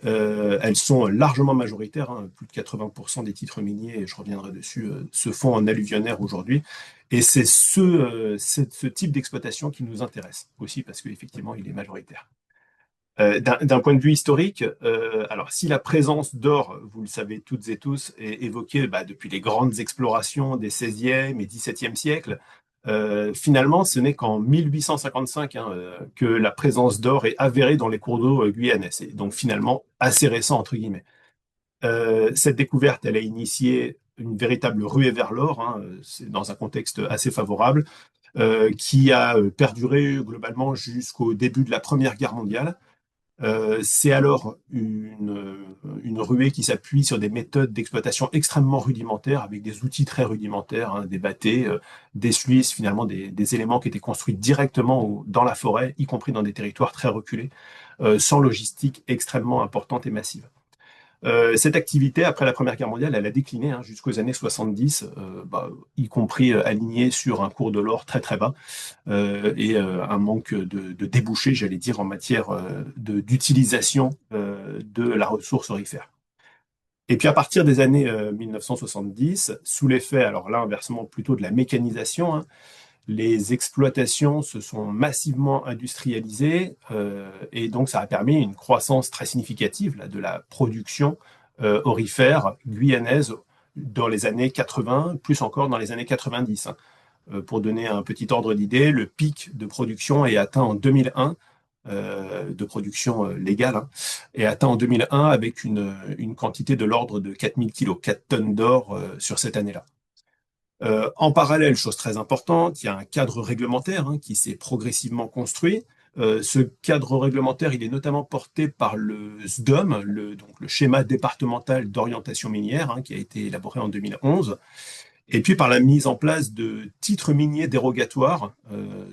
Elles sont largement majoritaires, hein, plus de 80% des titres miniers, et je reviendrai dessus, se font en alluvionnaire aujourd'hui. Et c'est ce type d'exploitation qui nous intéresse aussi parce qu'effectivement, il est majoritaire. D'un point de vue historique, alors si la présence d'or, vous le savez toutes et tous, est évoquée depuis les grandes explorations des 16e et 17e siècles, finalement, ce n'est qu'en 1855 hein, que la présence d'or est avérée dans les cours d'eau guyanais. C'est donc finalement assez récent, entre guillemets. Cette découverte, elle a initié une véritable ruée vers l'or, hein, c'est dans un contexte assez favorable, qui a perduré globalement jusqu'au début de la Première Guerre mondiale. C'est alors une ruée qui s'appuie sur des méthodes d'exploitation extrêmement rudimentaires, avec des outils très rudimentaires, hein, des bâtés, des sluices, finalement des éléments qui étaient construits directement dans la forêt, y compris dans des territoires très reculés, sans logistique extrêmement importante et massive. Cette activité, après la Première Guerre mondiale, elle a décliné hein, jusqu'aux années 70, y compris alignée sur un cours de l'or très très bas et un manque de débouchés, j'allais dire, en matière d'utilisation de la ressource aurifère. Et puis à partir des années 1970, sous l'effet, alors là inversement plutôt de la mécanisation, hein, les exploitations se sont massivement industrialisées et donc ça a permis une croissance très significative là, de la production aurifère guyanaise dans les années 80, plus encore dans les années 90. Hein. Pour donner un petit ordre d'idée, le pic de production est atteint en 2001, de production légale, hein, est atteint en 2001 avec une quantité de l'ordre de 4000 kilos, 4 tonnes d'or sur cette année-là. En parallèle, chose très importante, il y a un cadre réglementaire hein, qui s'est progressivement construit. Ce cadre réglementaire, il est notamment porté par le SDOM, donc le schéma départemental d'orientation minière, hein, qui a été élaboré en 2011, et puis par la mise en place de titres miniers dérogatoires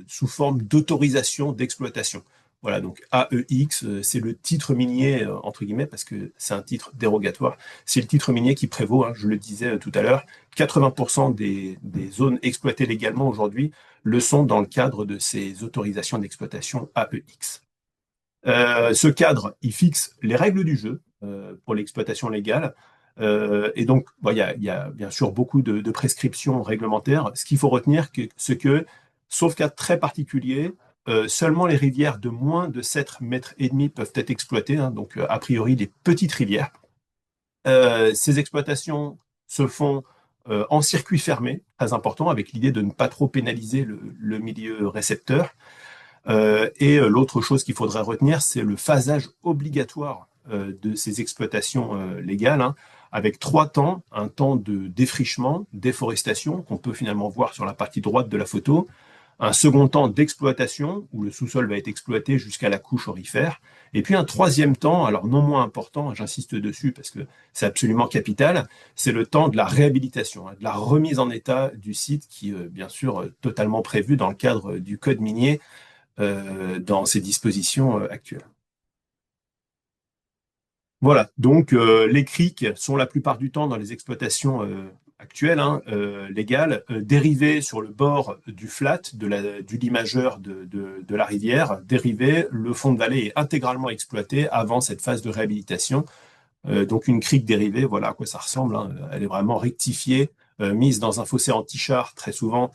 sous forme d'autorisation d'exploitation. Voilà, donc AEX, c'est le titre minier, entre guillemets, parce que c'est un titre dérogatoire. C'est le titre minier qui prévaut, hein, je le disais tout à l'heure. 80% des zones exploitées légalement aujourd'hui le sont dans le cadre de ces autorisations d'exploitation AEX. Ce cadre, il fixe les règles du jeu pour l'exploitation légale. Et donc, il y a bien sûr beaucoup de prescriptions réglementaires. Ce qu'il faut retenir, c'est que, sauf cas très particulier, seulement les rivières de moins de 7 mètres et demi peuvent être exploitées, hein, donc a priori les petites rivières. Ces exploitations se font en circuit fermé, très important, avec l'idée de ne pas trop pénaliser le milieu récepteur. Et l'autre chose qu'il faudrait retenir, c'est le phasage obligatoire de ces exploitations légales, hein, avec 3 temps, un temps de défrichement, déforestation, qu'on peut finalement voir sur la partie droite de la photo, un second temps d'exploitation, où le sous-sol va être exploité jusqu'à la couche aurifère, et puis un troisième temps, alors non moins important, j'insiste dessus parce que c'est absolument capital, c'est le temps de la réhabilitation, hein, de la remise en état du site qui, bien sûr, totalement prévu dans le cadre du code minier dans ses dispositions actuelles. Voilà, donc les criques sont la plupart du temps dans les exploitations actuelles, hein, légales, dérivées sur le bord du flat, du lit majeur de la rivière, dérivées, le fond de vallée est intégralement exploité avant cette phase de réhabilitation. Donc une crique dérivée, voilà à quoi ça ressemble, hein, elle est vraiment rectifiée, mise dans un fossé anti-char très souvent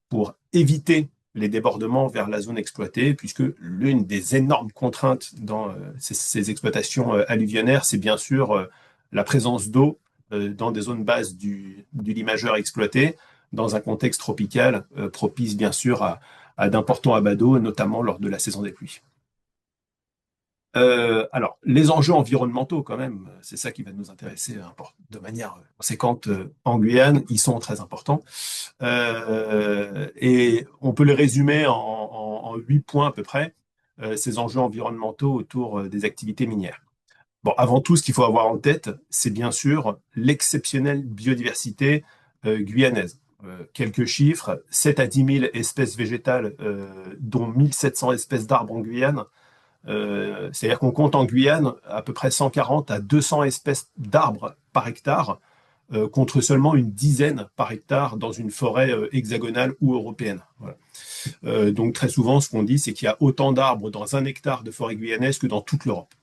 pour éviter les débordements vers la zone exploitée, puisque l'une des énormes contraintes dans ces exploitations alluvionnaires, c'est bien sûr la présence d'eau dans des zones basses du lit majeur exploité, dans un contexte tropical propice bien sûr à d'importants abats d'eau, notamment lors de la saison des pluies. Alors, les enjeux environnementaux, quand même, c'est ça qui va nous intéresser de manière conséquente en Guyane, ils sont très importants. Et on peut les résumer en 8 points à peu près, ces enjeux environnementaux autour des activités minières. Bon, avant tout, ce qu'il faut avoir en tête, c'est bien sûr l'exceptionnelle biodiversité guyanaise. Quelques chiffres, 7 à 10 000 espèces végétales, dont 1700 espèces d'arbres en Guyane. C'est-à-dire qu'on compte en Guyane à peu près 140 à 200 espèces d'arbres par hectare, contre seulement une dizaine par hectare dans une forêt hexagonale ou européenne. Voilà. Donc très souvent, ce qu'on dit, c'est qu'il y a autant d'arbres dans un hectare de forêt guyanaise que dans toute l'Europe.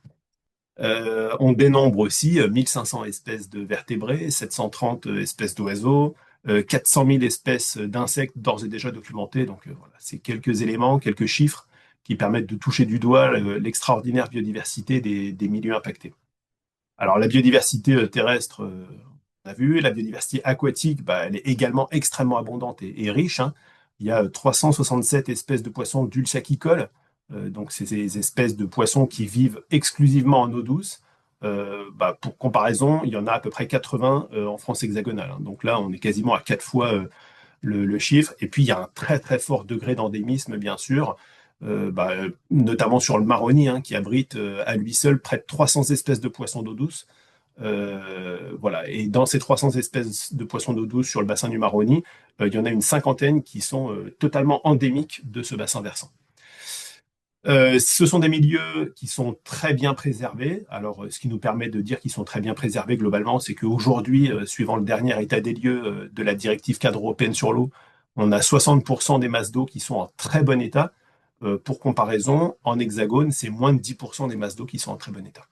On dénombre aussi 1500 espèces de vertébrés, 730 espèces d'oiseaux, 400 000 espèces d'insectes d'ores et déjà documentées. Donc voilà, c'est quelques éléments, quelques chiffres qui permettent de toucher du doigt l'extraordinaire biodiversité des milieux impactés. Alors la biodiversité terrestre, on a vu, la biodiversité aquatique, bah, elle est également extrêmement abondante et riche, hein. Il y a 367 espèces de poissons dulciaquicoles, donc c'est ces espèces de poissons qui vivent exclusivement en eau douce. Bah, pour comparaison, il y en a à peu près 80 en France hexagonale, hein. Donc là, on est quasiment à 4 fois le chiffre. Et puis, il y a un très très fort degré d'endémisme, bien sûr, bah, notamment sur le Maroni, hein, qui abrite à lui seul près de 300 espèces de poissons d'eau douce. Voilà. Et dans ces 300 espèces de poissons d'eau douce sur le bassin du Maroni, il y en a une cinquantaine qui sont totalement endémiques de ce bassin versant. Ce sont des milieux qui sont très bien préservés. Alors, ce qui nous permet de dire qu'ils sont très bien préservés globalement, c'est qu'aujourd'hui, suivant le dernier état des lieux de la directive cadre européenne sur l'eau, on a 60% des masses d'eau qui sont en très bon état. Pour comparaison, en hexagone, c'est moins de 10% des masses d'eau qui sont en très bon état.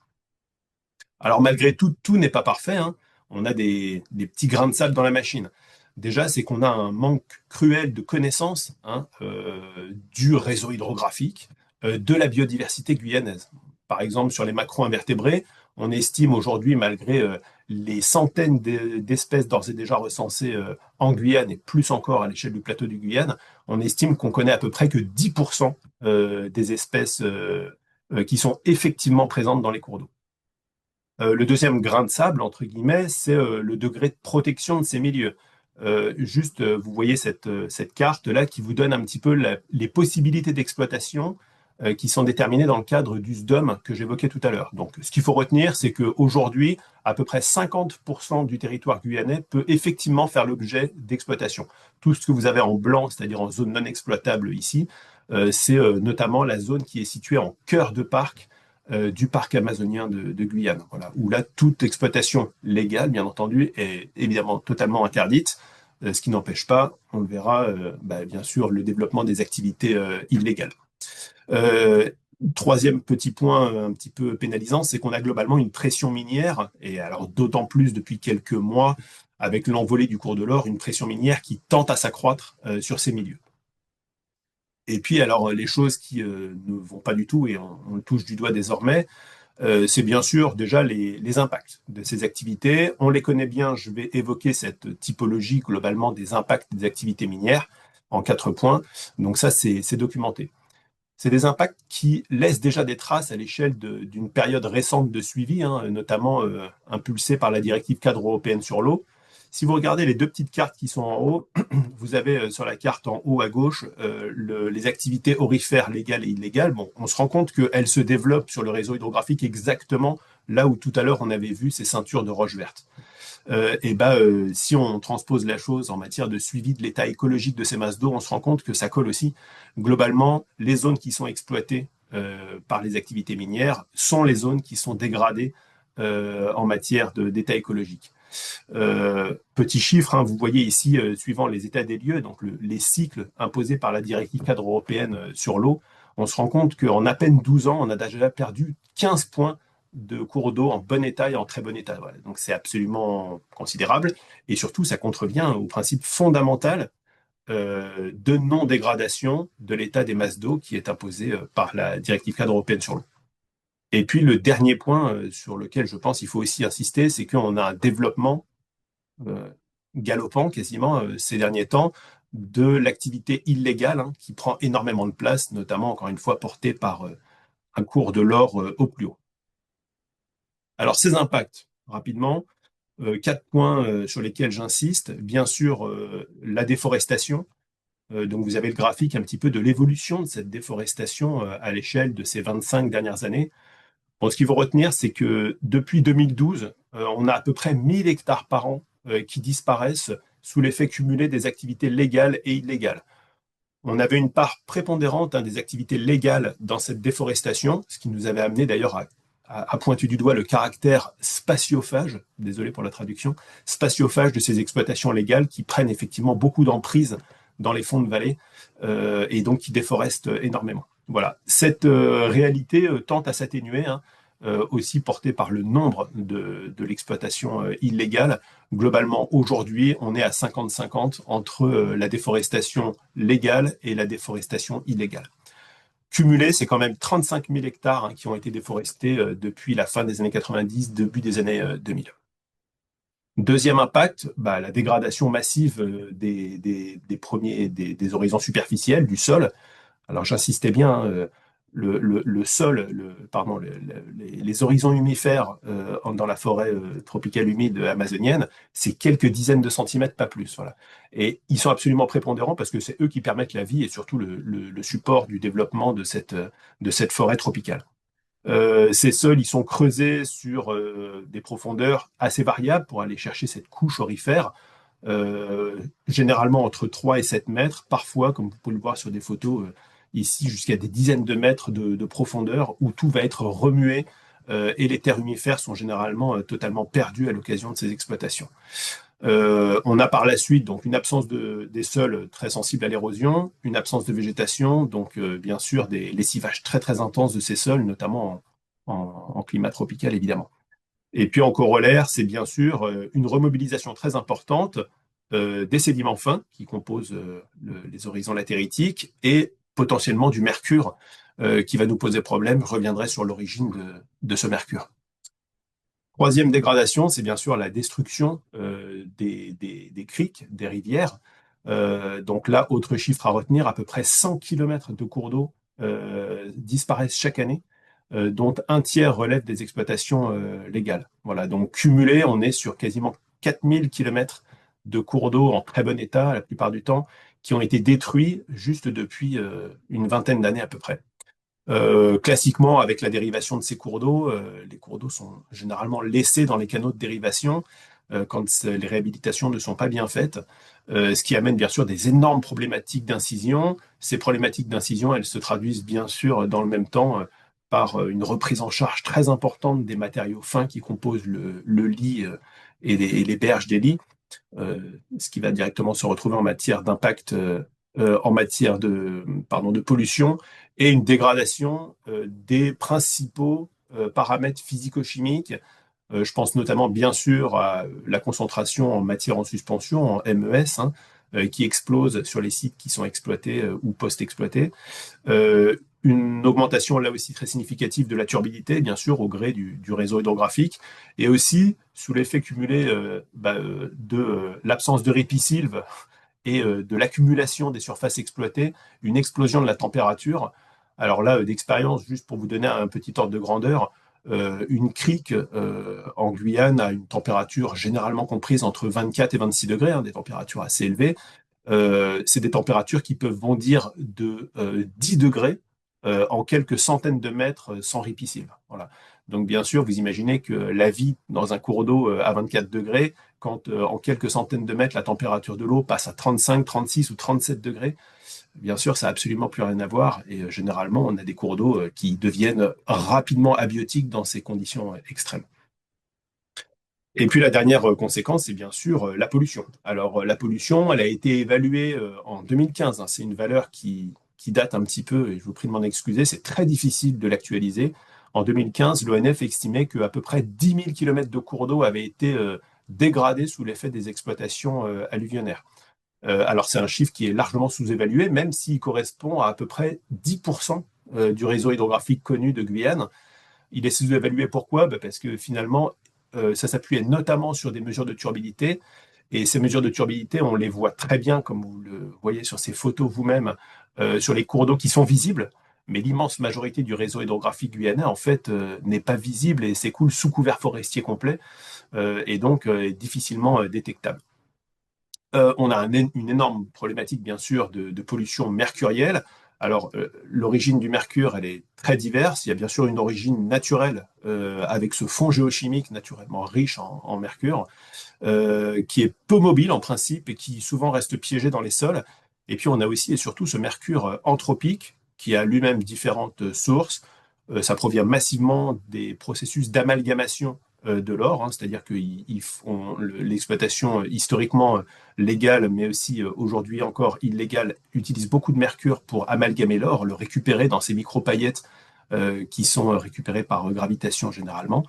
Alors malgré tout, tout n'est pas parfait, hein. On a des petits grains de sable dans la machine. Déjà, c'est qu'on a un manque cruel de connaissances, hein, du réseau hydrographique, de la biodiversité guyanaise. Par exemple, sur les macro-invertébrés, on estime aujourd'hui, malgré les centaines d'espèces d'ores et déjà recensées en Guyane et plus encore à l'échelle du plateau du Guyane, on estime qu'on connaît à peu près que 10% des espèces qui sont effectivement présentes dans les cours d'eau. Le deuxième grain de sable, entre guillemets, c'est le degré de protection de ces milieux. Vous voyez cette carte-là qui vous donne un petit peu les possibilités d'exploitation qui sont déterminées dans le cadre du SDOM que j'évoquais tout à l'heure. Donc, ce qu'il faut retenir, c'est qu'aujourd'hui, à peu près 50% du territoire guyanais peut effectivement faire l'objet d'exploitation. Tout ce que vous avez en blanc, c'est-à-dire en zone non exploitable ici, c'est notamment la zone qui est située en cœur de parc du parc amazonien de Guyane, voilà, où là, toute exploitation légale, bien entendu, est évidemment totalement interdite, ce qui n'empêche pas, on le verra, bien sûr, le développement des activités illégales. Troisième petit point un petit peu pénalisant, c'est qu'on a globalement une pression minière, et alors d'autant plus depuis quelques mois, avec l'envolée du cours de l'or, une pression minière qui tente à s'accroître sur ces milieux. Et puis, alors, les choses qui ne vont pas du tout, et on le touche du doigt désormais, c'est bien sûr déjà les impacts de ces activités. On les connaît bien, je vais évoquer cette typologie globalement des impacts des activités minières en 4 points. Donc ça, c'est documenté. C'est des impacts qui laissent déjà des traces à l'échelle d'une période récente de suivi, hein, notamment impulsée par la directive cadre européenne sur l'eau. Si vous regardez les deux petites cartes qui sont en haut, vous avez sur la carte en haut à gauche les activités aurifères légales et illégales. Bon, on se rend compte qu'elles se développent sur le réseau hydrographique exactement là où tout à l'heure on avait vu ces ceintures de roches vertes. Si on transpose la chose en matière de suivi de l'état écologique de ces masses d'eau, on se rend compte que ça colle aussi. Globalement, les zones qui sont exploitées par les activités minières sont les zones qui sont dégradées en matière d'état écologique. Petit chiffre, hein, vous voyez ici, suivant les états des lieux, donc les cycles imposés par la directive cadre européenne sur l'eau, on se rend compte qu'en à peine 12 ans, on a déjà perdu 15 points de cours d'eau en bon état et en très bon état. Voilà. Donc c'est absolument considérable. Et surtout, ça contrevient au principe fondamental de non-dégradation de l'état des masses d'eau qui est imposé par la directive cadre européenne sur l'eau. Et puis le dernier point sur lequel je pense qu'il faut aussi insister, c'est qu'on a un développement galopant quasiment ces derniers temps de l'activité illégale, hein, qui prend énormément de place, notamment encore une fois portée par un cours de l'or au plus haut. Alors ces impacts, rapidement, 4 points sur lesquels j'insiste. Bien sûr, la déforestation. Donc vous avez le graphique un petit peu de l'évolution de cette déforestation à l'échelle de ces 25 dernières années. Bon, ce qu'il faut retenir, c'est que depuis 2012, on a à peu près 1000 hectares par an qui disparaissent sous l'effet cumulé des activités légales et illégales. On avait une part prépondérante des activités légales dans cette déforestation, ce qui nous avait amené d'ailleurs à pointer du doigt le caractère spatiophage, désolé pour la traduction, spatiophage de ces exploitations légales qui prennent effectivement beaucoup d'emprise dans les fonds de vallée et donc qui déforestent énormément. Voilà, cette réalité tente à s'atténuer, hein, aussi portée par le nombre de l'exploitation illégale. Globalement, aujourd'hui, on est à 50-50 entre la déforestation légale et la déforestation illégale. Cumulé, c'est quand même 35 000 hectares, hein, qui ont été déforestés depuis la fin des années 90, début des années 2000. Deuxième impact, la dégradation massive des horizons superficiels, du sol. Alors j'insistais bien, le sol, les horizons humifères dans la forêt tropicale humide amazonienne, c'est quelques dizaines de centimètres, pas plus. Voilà. Et ils sont absolument prépondérants parce que c'est eux qui permettent la vie et surtout le support du développement de cette forêt tropicale. Ces sols, ils sont creusés sur des profondeurs assez variables pour aller chercher cette couche aurifère, généralement entre 3 et 7 mètres, parfois, comme vous pouvez le voir sur des photos ici, jusqu'à des dizaines de mètres de profondeur, où tout va être remué et les terres humifères sont généralement totalement perdues à l'occasion de ces exploitations. On a par la suite donc une absence des sols très sensibles à l'érosion, une absence de végétation, donc bien sûr des lessivages très très intenses de ces sols, notamment en climat tropical évidemment. Et puis en corollaire, c'est bien sûr une remobilisation très importante des sédiments fins qui composent les horizons latéritiques et potentiellement du mercure qui va nous poser problème. Je reviendrai sur l'origine de ce mercure. Troisième dégradation, c'est bien sûr la destruction des criques, des rivières. Donc là, autre chiffre à retenir, à peu près 100 km de cours d'eau disparaissent chaque année, dont un tiers relève des exploitations légales. Voilà, donc cumulé, on est sur quasiment 4000 km de cours d'eau en très bon état, la plupart du temps, qui ont été détruits juste depuis une vingtaine d'années à peu près. Classiquement, avec la dérivation de ces cours d'eau, les cours d'eau sont généralement laissés dans les canaux de dérivation quand les réhabilitations ne sont pas bien faites, ce qui amène bien sûr des énormes problématiques d'incision. Ces problématiques d'incision, elles se traduisent bien sûr dans le même temps par une reprise en charge très importante des matériaux fins qui composent le lit et les berges des lits, ce qui va directement se retrouver en matière d'impact, en matière de pollution, et une dégradation des principaux paramètres physico-chimiques. Je pense notamment bien sûr à la concentration en matière en suspension, en MES, hein, qui explose sur les sites qui sont exploités ou post-exploités. Une augmentation là aussi très significative de la turbidité, bien sûr, au gré du réseau hydrographique, et aussi sous l'effet cumulé de l'absence de ripisylve et de l'accumulation des surfaces exploitées, une explosion de la température. Alors là, d'expérience, juste pour vous donner un petit ordre de grandeur, une crique en Guyane a une température généralement comprise entre 24 et 26 degrés, hein, des températures assez élevées. C'est des températures qui peuvent bondir de 10 degrés en quelques centaines de mètres sans ripisylve. Voilà. Donc bien sûr, vous imaginez que la vie dans un cours d'eau à 24 degrés, quand en quelques centaines de mètres, la température de l'eau passe à 35, 36 ou 37 degrés, bien sûr, ça n'a absolument plus rien à voir. Et généralement, on a des cours d'eau qui deviennent rapidement abiotiques dans ces conditions extrêmes. Et puis la dernière conséquence, c'est bien sûr la pollution. Alors la pollution, elle a été évaluée en 2015. Hein. C'est une valeur qui date un petit peu, et je vous prie de m'en excuser, c'est très difficile de l'actualiser. En 2015, l'ONF estimait qu'à peu près 10 000 km de cours d'eau avaient été dégradés sous l'effet des exploitations alluvionnaires. Alors c'est un chiffre qui est largement sous-évalué, même s'il correspond à peu près 10% du réseau hydrographique connu de Guyane. Il est sous-évalué pourquoi? Parce que finalement, ça s'appuyait notamment sur des mesures de turbidité. Et ces mesures de turbidité, on les voit très bien, comme vous le voyez sur ces photos vous-même, sur les cours d'eau qui sont visibles. Mais l'immense majorité du réseau hydrographique guyanais, en fait, n'est pas visible et s'écoule sous couvert forestier complet et donc difficilement détectable. On a une énorme problématique, bien sûr, de pollution mercurielle. Alors, l'origine du mercure, elle est très diverse. Il y a bien sûr une origine naturelle avec ce fond géochimique naturellement riche en mercure, qui est peu mobile en principe et qui souvent reste piégé dans les sols. Et puis on a aussi et surtout ce mercure anthropique qui a lui-même différentes sources. Ça provient massivement des processus d'amalgamation de l'or, hein, c'est-à-dire qu'ils font l'exploitation historiquement légale, mais aussi aujourd'hui encore illégale, utilise beaucoup de mercure pour amalgamer l'or, le récupérer dans ces micro-paillettes qui sont récupérées par gravitation généralement.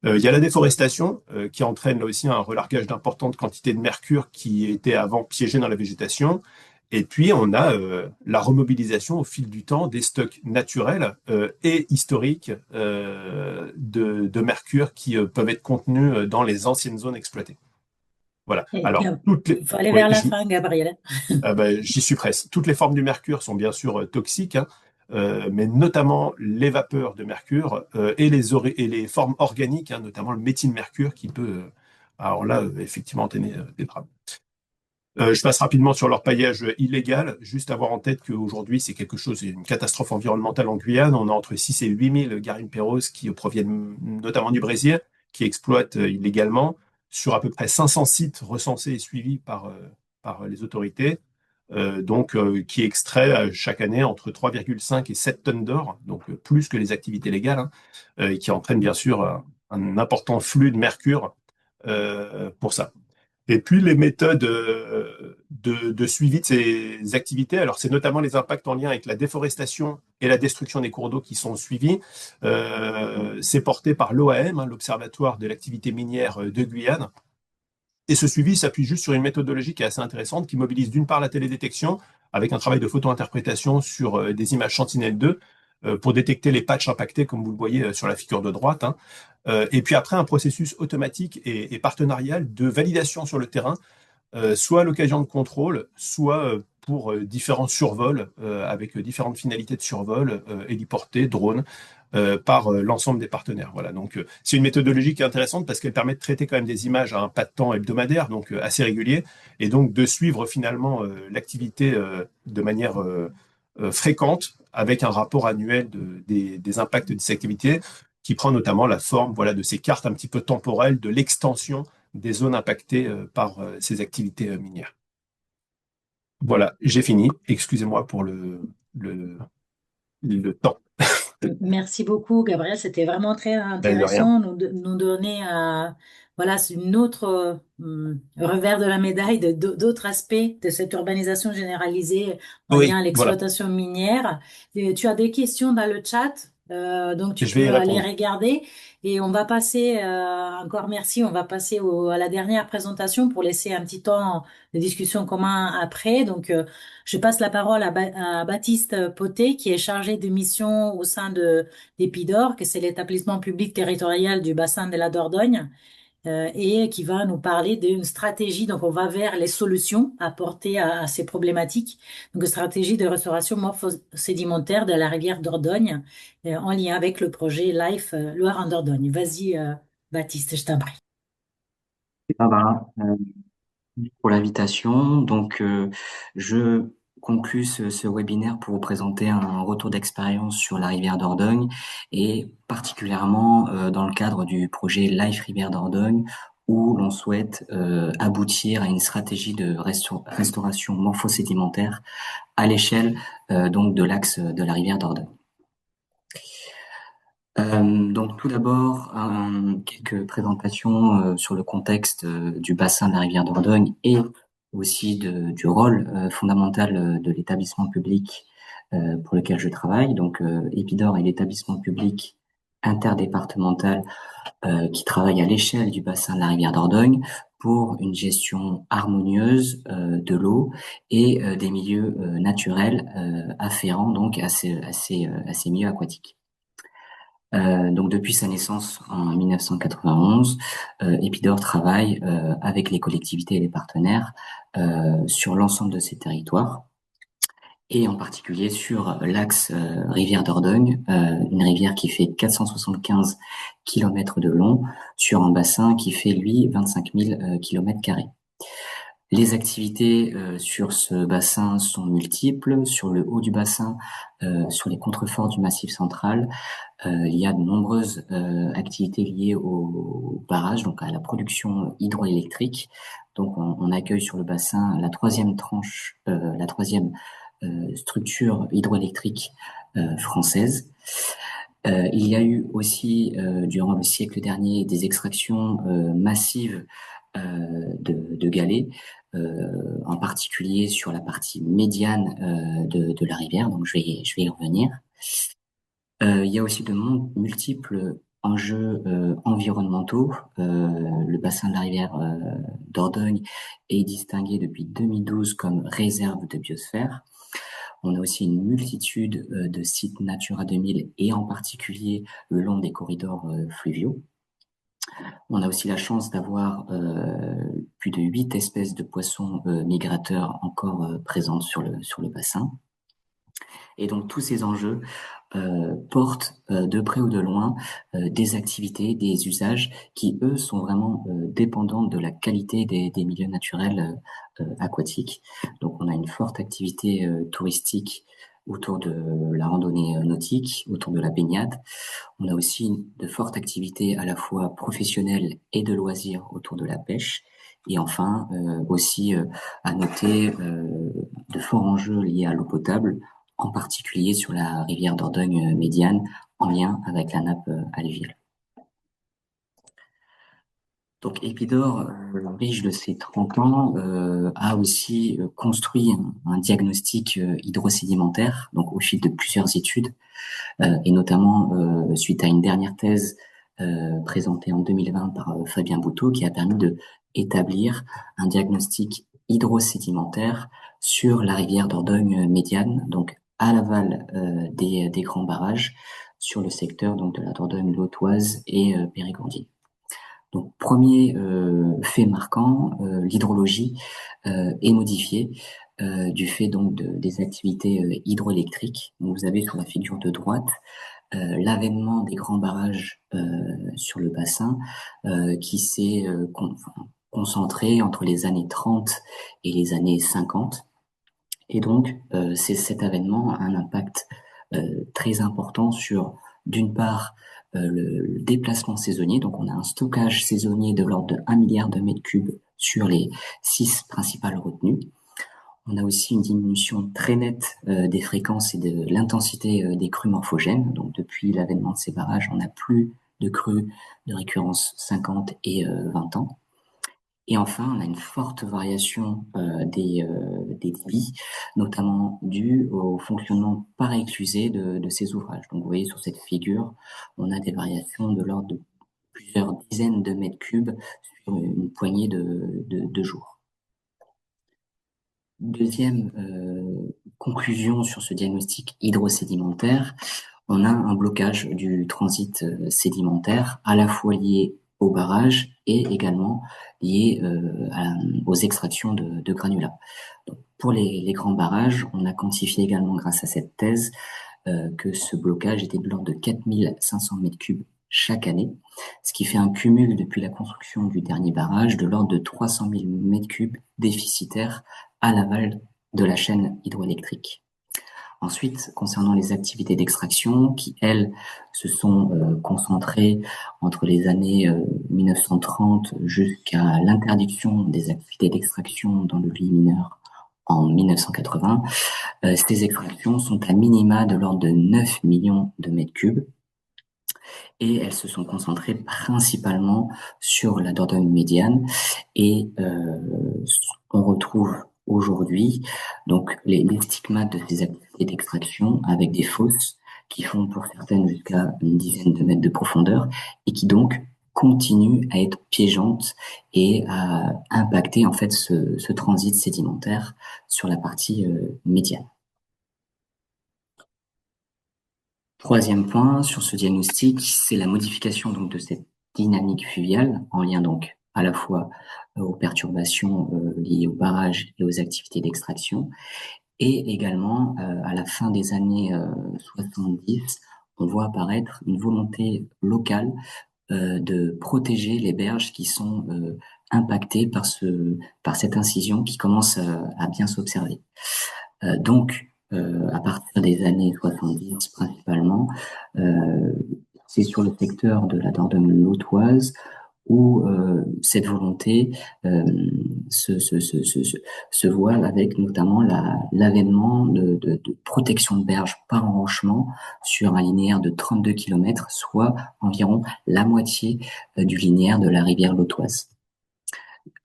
Il y a la déforestation qui entraîne là aussi un relargage d'importantes quantités de mercure qui était avant piégé dans la végétation. Et puis on a la remobilisation au fil du temps des stocks naturels et historiques de mercure qui peuvent être contenus dans les anciennes zones exploitées. Voilà. Alors, il faut aller vers la fin, Gabriel. J'y suis presque. Toutes les formes du mercure sont bien sûr toxiques, hein, mais notamment les vapeurs de mercure et les formes organiques, hein, notamment le méthylmercure qui peut, alors là, effectivement, entraîner des drames. Je passe rapidement sur l'orpaillage illégal, juste avoir en tête qu'aujourd'hui, c'est quelque chose, une catastrophe environnementale en Guyane. On a entre 6 et 8 000 garimpeiros qui proviennent notamment du Brésil, qui exploitent illégalement, sur à peu près 500 sites recensés et suivis par les autorités. Qui extrait chaque année entre 3,5 et 7 tonnes d'or, donc plus que les activités légales, hein, et qui entraîne bien sûr un important flux de mercure pour ça. Et puis les méthodes de suivi de ces activités, alors c'est notamment les impacts en lien avec la déforestation et la destruction des cours d'eau qui sont suivis. C'est porté par l'OAM, hein, l'Observatoire de l'activité minière de Guyane. Et ce suivi s'appuie juste sur une méthodologie qui est assez intéressante, qui mobilise d'une part la télédétection, avec un travail de photo-interprétation sur des images Sentinelle-2, pour détecter les patchs impactés, comme vous le voyez sur la figure de droite. Hein. Et puis après, un processus automatique et partenarial de validation sur le terrain, soit à l'occasion de contrôle, soit pour différents survols, avec différentes finalités de survol, héliportés, drones, par l'ensemble des partenaires. Voilà, donc c'est une méthodologie qui est intéressante parce qu'elle permet de traiter quand même des images à un pas de temps hebdomadaire, donc assez régulier, et donc de suivre finalement l'activité de manière fréquente avec un rapport annuel des impacts de ces activités qui prend notamment la forme voilà, de ces cartes un petit peu temporelles de l'extension des zones impactées par ces activités minières. Voilà, j'ai fini. Excusez-moi pour le temps. Merci beaucoup, Gabriel. C'était vraiment très intéressant. Nous donner voilà, une autre revers de la médaille d'autres aspects de cette urbanisation généralisée en lien à l'exploitation minière. Et tu as des questions dans le chat, donc tu peux aller regarder. Et on va passer, encore merci, on va passer à la dernière présentation pour laisser un petit temps de discussion commun après. Donc, je passe la parole à Baptiste Poté, qui est chargé de mission au sein d'Épidor, que c'est l'établissement public territorial du bassin de la Dordogne, et qui va nous parler d'une stratégie. Donc, on va vers les solutions apportées à ces problématiques. Donc, une stratégie de restauration morpho-sédimentaire de la rivière Dordogne, en lien avec le projet LIFE Loire en Dordogne. Vas-y, Baptiste, je t'en prie. Pour l'invitation. Donc, je conclus ce webinaire pour vous présenter un retour d'expérience sur la rivière Dordogne et particulièrement dans le cadre du projet LIFE Rivière Dordogne où l'on souhaite aboutir à une stratégie de restauration morpho-sédimentaire à l'échelle donc de l'axe de la rivière Dordogne. Donc tout d'abord, quelques présentations sur le contexte du bassin de la rivière Dordogne et aussi du rôle fondamental de l'établissement public pour lequel je travaille. Donc Épidor est l'établissement public interdépartemental qui travaille à l'échelle du bassin de la rivière Dordogne pour une gestion harmonieuse de l'eau et des milieux naturels afférents donc à ces milieux aquatiques. Donc depuis sa naissance en 1991, Épidor travaille avec les collectivités et les partenaires sur l'ensemble de ces territoires et en particulier sur l'axe rivière Dordogne, une rivière qui fait 475 km de long sur un bassin qui fait lui 25 000 km². Les activités sur ce bassin sont multiples. Sur le haut du bassin, sur les contreforts du Massif central, il y a de nombreuses activités liées au barrage, donc à la production hydroélectrique. Donc on accueille sur le bassin la troisième tranche, la troisième structure hydroélectrique française. Il y a eu aussi, durant le siècle dernier, des extractions massives de galets, en particulier sur la partie médiane de la rivière. Donc, je vais y revenir. Il y a aussi de multiples enjeux environnementaux. Le bassin de la rivière Dordogne est distingué depuis 2012 comme réserve de biosphère. On a aussi une multitude de sites Natura 2000 et en particulier le long des corridors fluviaux. On a aussi la chance d'avoir plus de 8 espèces de poissons migrateurs encore présentes sur le bassin. Et donc tous ces enjeux portent de près ou de loin des activités, des usages qui, eux, sont vraiment dépendants de la qualité des milieux naturels aquatiques. Donc on a une forte activité touristique autour de la randonnée nautique, autour de la baignade. On a aussi de fortes activités à la fois professionnelles et de loisirs autour de la pêche. Et enfin, aussi à noter de forts enjeux liés à l'eau potable, en particulier sur la rivière Dordogne médiane, en lien avec la nappe alluviale. Donc Épidore, riche de ses 30 ans, a aussi construit un diagnostic hydrosédimentaire, donc au fil de plusieurs études, et notamment suite à une dernière thèse présentée en 2020 par Fabien Bouteau, qui a permis de établir un diagnostic hydrosédimentaire sur la rivière Dordogne médiane, donc à l'aval des grands barrages, sur le secteur donc de la Dordogne lotoise et périgourdine. Donc premier fait marquant, l'hydrologie est modifiée du fait donc des activités hydroélectriques. Donc, vous avez sur la figure de droite l'avènement des grands barrages sur le bassin qui s'est concentré entre les années 30 et les années 50. Et donc, cet avènement a un impact très important sur, d'une part, le déplacement saisonnier. Donc, on a un stockage saisonnier de l'ordre de 1 milliard de mètres cubes sur les 6 principales retenues. On a aussi une diminution très nette des fréquences et de l'intensité des crues morphogènes. Donc, depuis l'avènement de ces barrages, on n'a plus de crues de récurrence 50 et 20 ans. Et enfin, on a une forte variation des débits, notamment due au fonctionnement par éclusée de ces ouvrages. Donc, vous voyez sur cette figure, on a des variations de l'ordre de plusieurs dizaines de mètres cubes sur une poignée de jours. Deuxième conclusion sur ce diagnostic hydrosédimentaire, on a un blocage du transit sédimentaire, à la fois lié au barrage et également lié aux extractions de granulats. Donc, pour les grands barrages, on a quantifié également grâce à cette thèse que ce blocage était de l'ordre de 4500 mètres cubes chaque année, ce qui fait un cumul depuis la construction du dernier barrage de l'ordre de 300 000 mètres cubes déficitaires à l'aval de la chaîne hydroélectrique. Ensuite, concernant les activités d'extraction qui, elles, se sont concentrées entre les années 1930 jusqu'à l'interdiction des activités d'extraction dans le lit mineur en 1980, ces extractions sont à minima de l'ordre de 9 millions de mètres cubes et elles se sont concentrées principalement sur la Dordogne médiane et on retrouve aujourd'hui donc les stigmates de ces activités d'extraction avec des fosses qui font pour certaines jusqu'à une dizaine de mètres de profondeur et qui donc continuent à être piégeantes et à impacter en fait ce transit sédimentaire sur la partie médiane. Troisième point sur ce diagnostic, c'est la modification donc de cette dynamique fluviale en lien donc à la fois aux perturbations liées aux barrages et aux activités d'extraction et également à la fin des années 70, on voit apparaître une volonté locale de protéger les berges qui sont impactés par cette incision qui commence à bien s'observer. Donc, à partir des années 70 principalement, c'est sur le secteur de la Dordogne lautoise où cette volonté se voit avec notamment l'avènement de protection de berges par enrochement sur un linéaire de 32 km, soit environ la moitié du linéaire de la rivière lautoise.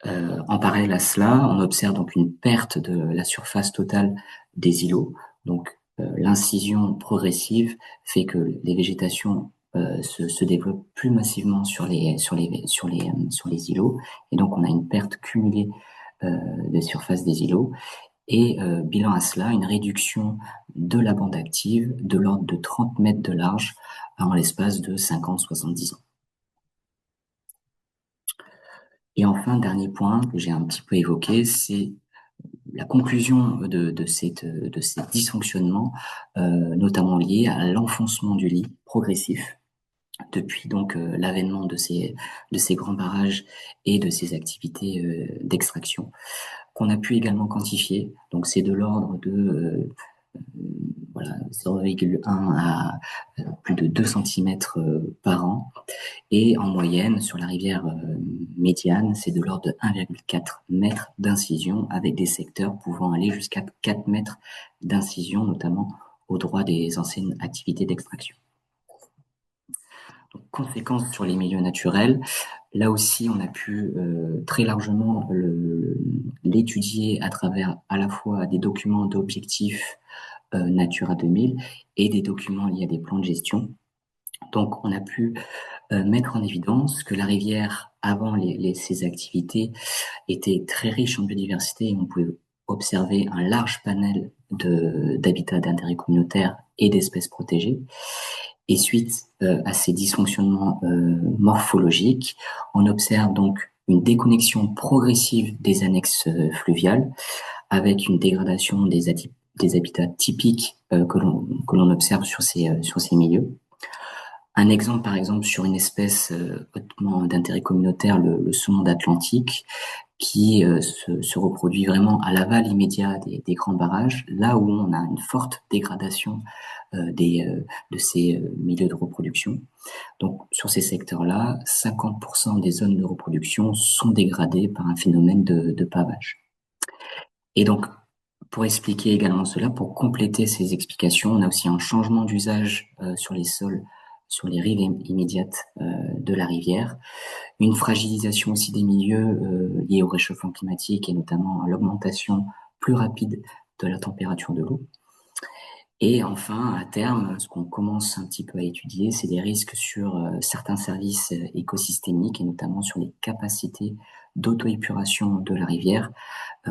En parallèle à cela, on observe donc une perte de la surface totale des îlots. Donc, l'incision progressive fait que les végétations se développent plus massivement sur les îlots, et donc on a une perte cumulée de surface des îlots. Et bilan à cela, une réduction de la bande active de l'ordre de 30 mètres de large en l'espace de 50-70 ans. Et enfin, dernier point que j'ai un petit peu évoqué, c'est la conclusion de ces dysfonctionnements, notamment liés à l'enfoncement du lit progressif depuis donc l'avènement de ces grands barrages et de ces activités d'extraction, qu'on a pu également quantifier. Donc c'est de l'ordre de 0,1 à plus de 2 cm par an. Et en moyenne, sur la rivière médiane, c'est de l'ordre de 1,4 mètre d'incision, avec des secteurs pouvant aller jusqu'à 4 mètres d'incision, notamment au droit des anciennes activités d'extraction. Donc, conséquences sur les milieux naturels. Là aussi, on a pu très largement l'étudier à travers à la fois des documents d'objectifs Natura 2000 et des documents liés à des plans de gestion. Donc, on a pu mettre en évidence que la rivière, avant ces activités, était très riche en biodiversité et on pouvait observer un large panel d'habitats d'intérêt communautaire et d'espèces protégées. Et suite à ces dysfonctionnements morphologiques, on observe donc une déconnexion progressive des annexes fluviales avec une dégradation des habitats typiques que l'on observe sur ces milieux. Un exemple, par exemple, sur une espèce hautement d'intérêt communautaire, le saumon d'Atlantique, qui se reproduit vraiment à l'aval immédiat des grands barrages, là où on a une forte dégradation de ces milieux de reproduction. Donc, sur ces secteurs-là, 50% des zones de reproduction sont dégradées par un phénomène de pavage. Et donc, pour expliquer également cela, pour compléter ces explications, on a aussi un changement d'usage sur les sols, sur les rives immédiates de la rivière, une fragilisation aussi des milieux liés au réchauffement climatique et notamment à l'augmentation plus rapide de la température de l'eau. Et enfin, à terme, ce qu'on commence un petit peu à étudier, c'est des risques sur certains services écosystémiques et notamment sur les capacités d'auto-épuration de la rivière,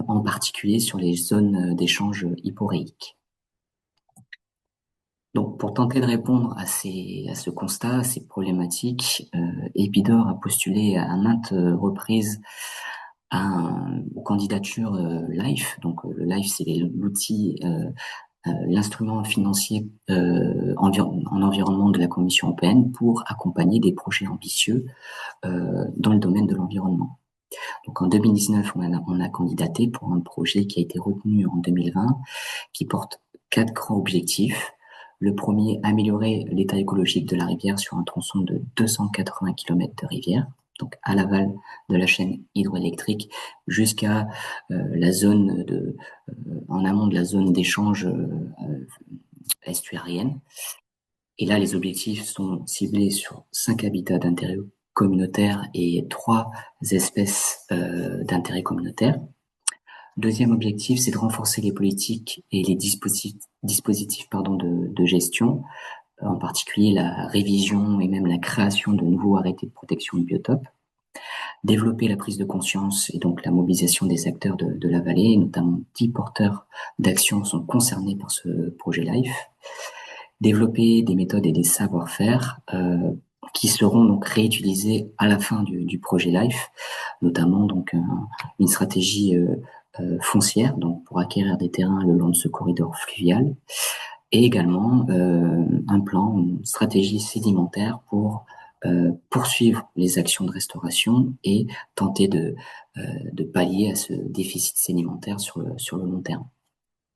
en particulier sur les zones d'échange hyporéiques. Donc, pour tenter de répondre à ce constat, à ces problématiques, Epidor a postulé à maintes reprises aux candidatures LIFE. Donc, le LIFE, c'est l'outil, l'instrument financier en environnement de la Commission européenne pour accompagner des projets ambitieux dans le domaine de l'environnement. Donc, en 2019, on a candidaté pour un projet qui a été retenu en 2020, qui porte 4 grands objectifs. Le premier, améliorer l'état écologique de la rivière sur un tronçon de 280 km de rivière, donc à l'aval de la chaîne hydroélectrique jusqu'à la zone en amont de la zone d'échange estuarienne. Et là, les objectifs sont ciblés sur 5 habitats d'intérêt communautaire et 3 espèces d'intérêt communautaire. Deuxième objectif, c'est de renforcer les politiques et les dispositifs de gestion, en particulier la révision et même la création de nouveaux arrêtés de protection de biotopes. Développer la prise de conscience et donc la mobilisation des acteurs de la vallée, notamment 10 porteurs d'action sont concernés par ce projet LIFE. Développer des méthodes et des savoir-faire qui seront donc réutilisés à la fin du projet LIFE, notamment donc une stratégie foncière, donc pour acquérir des terrains le long de ce corridor fluvial, et également un plan, une stratégie sédimentaire pour poursuivre les actions de restauration et tenter de pallier à ce déficit sédimentaire sur le long terme.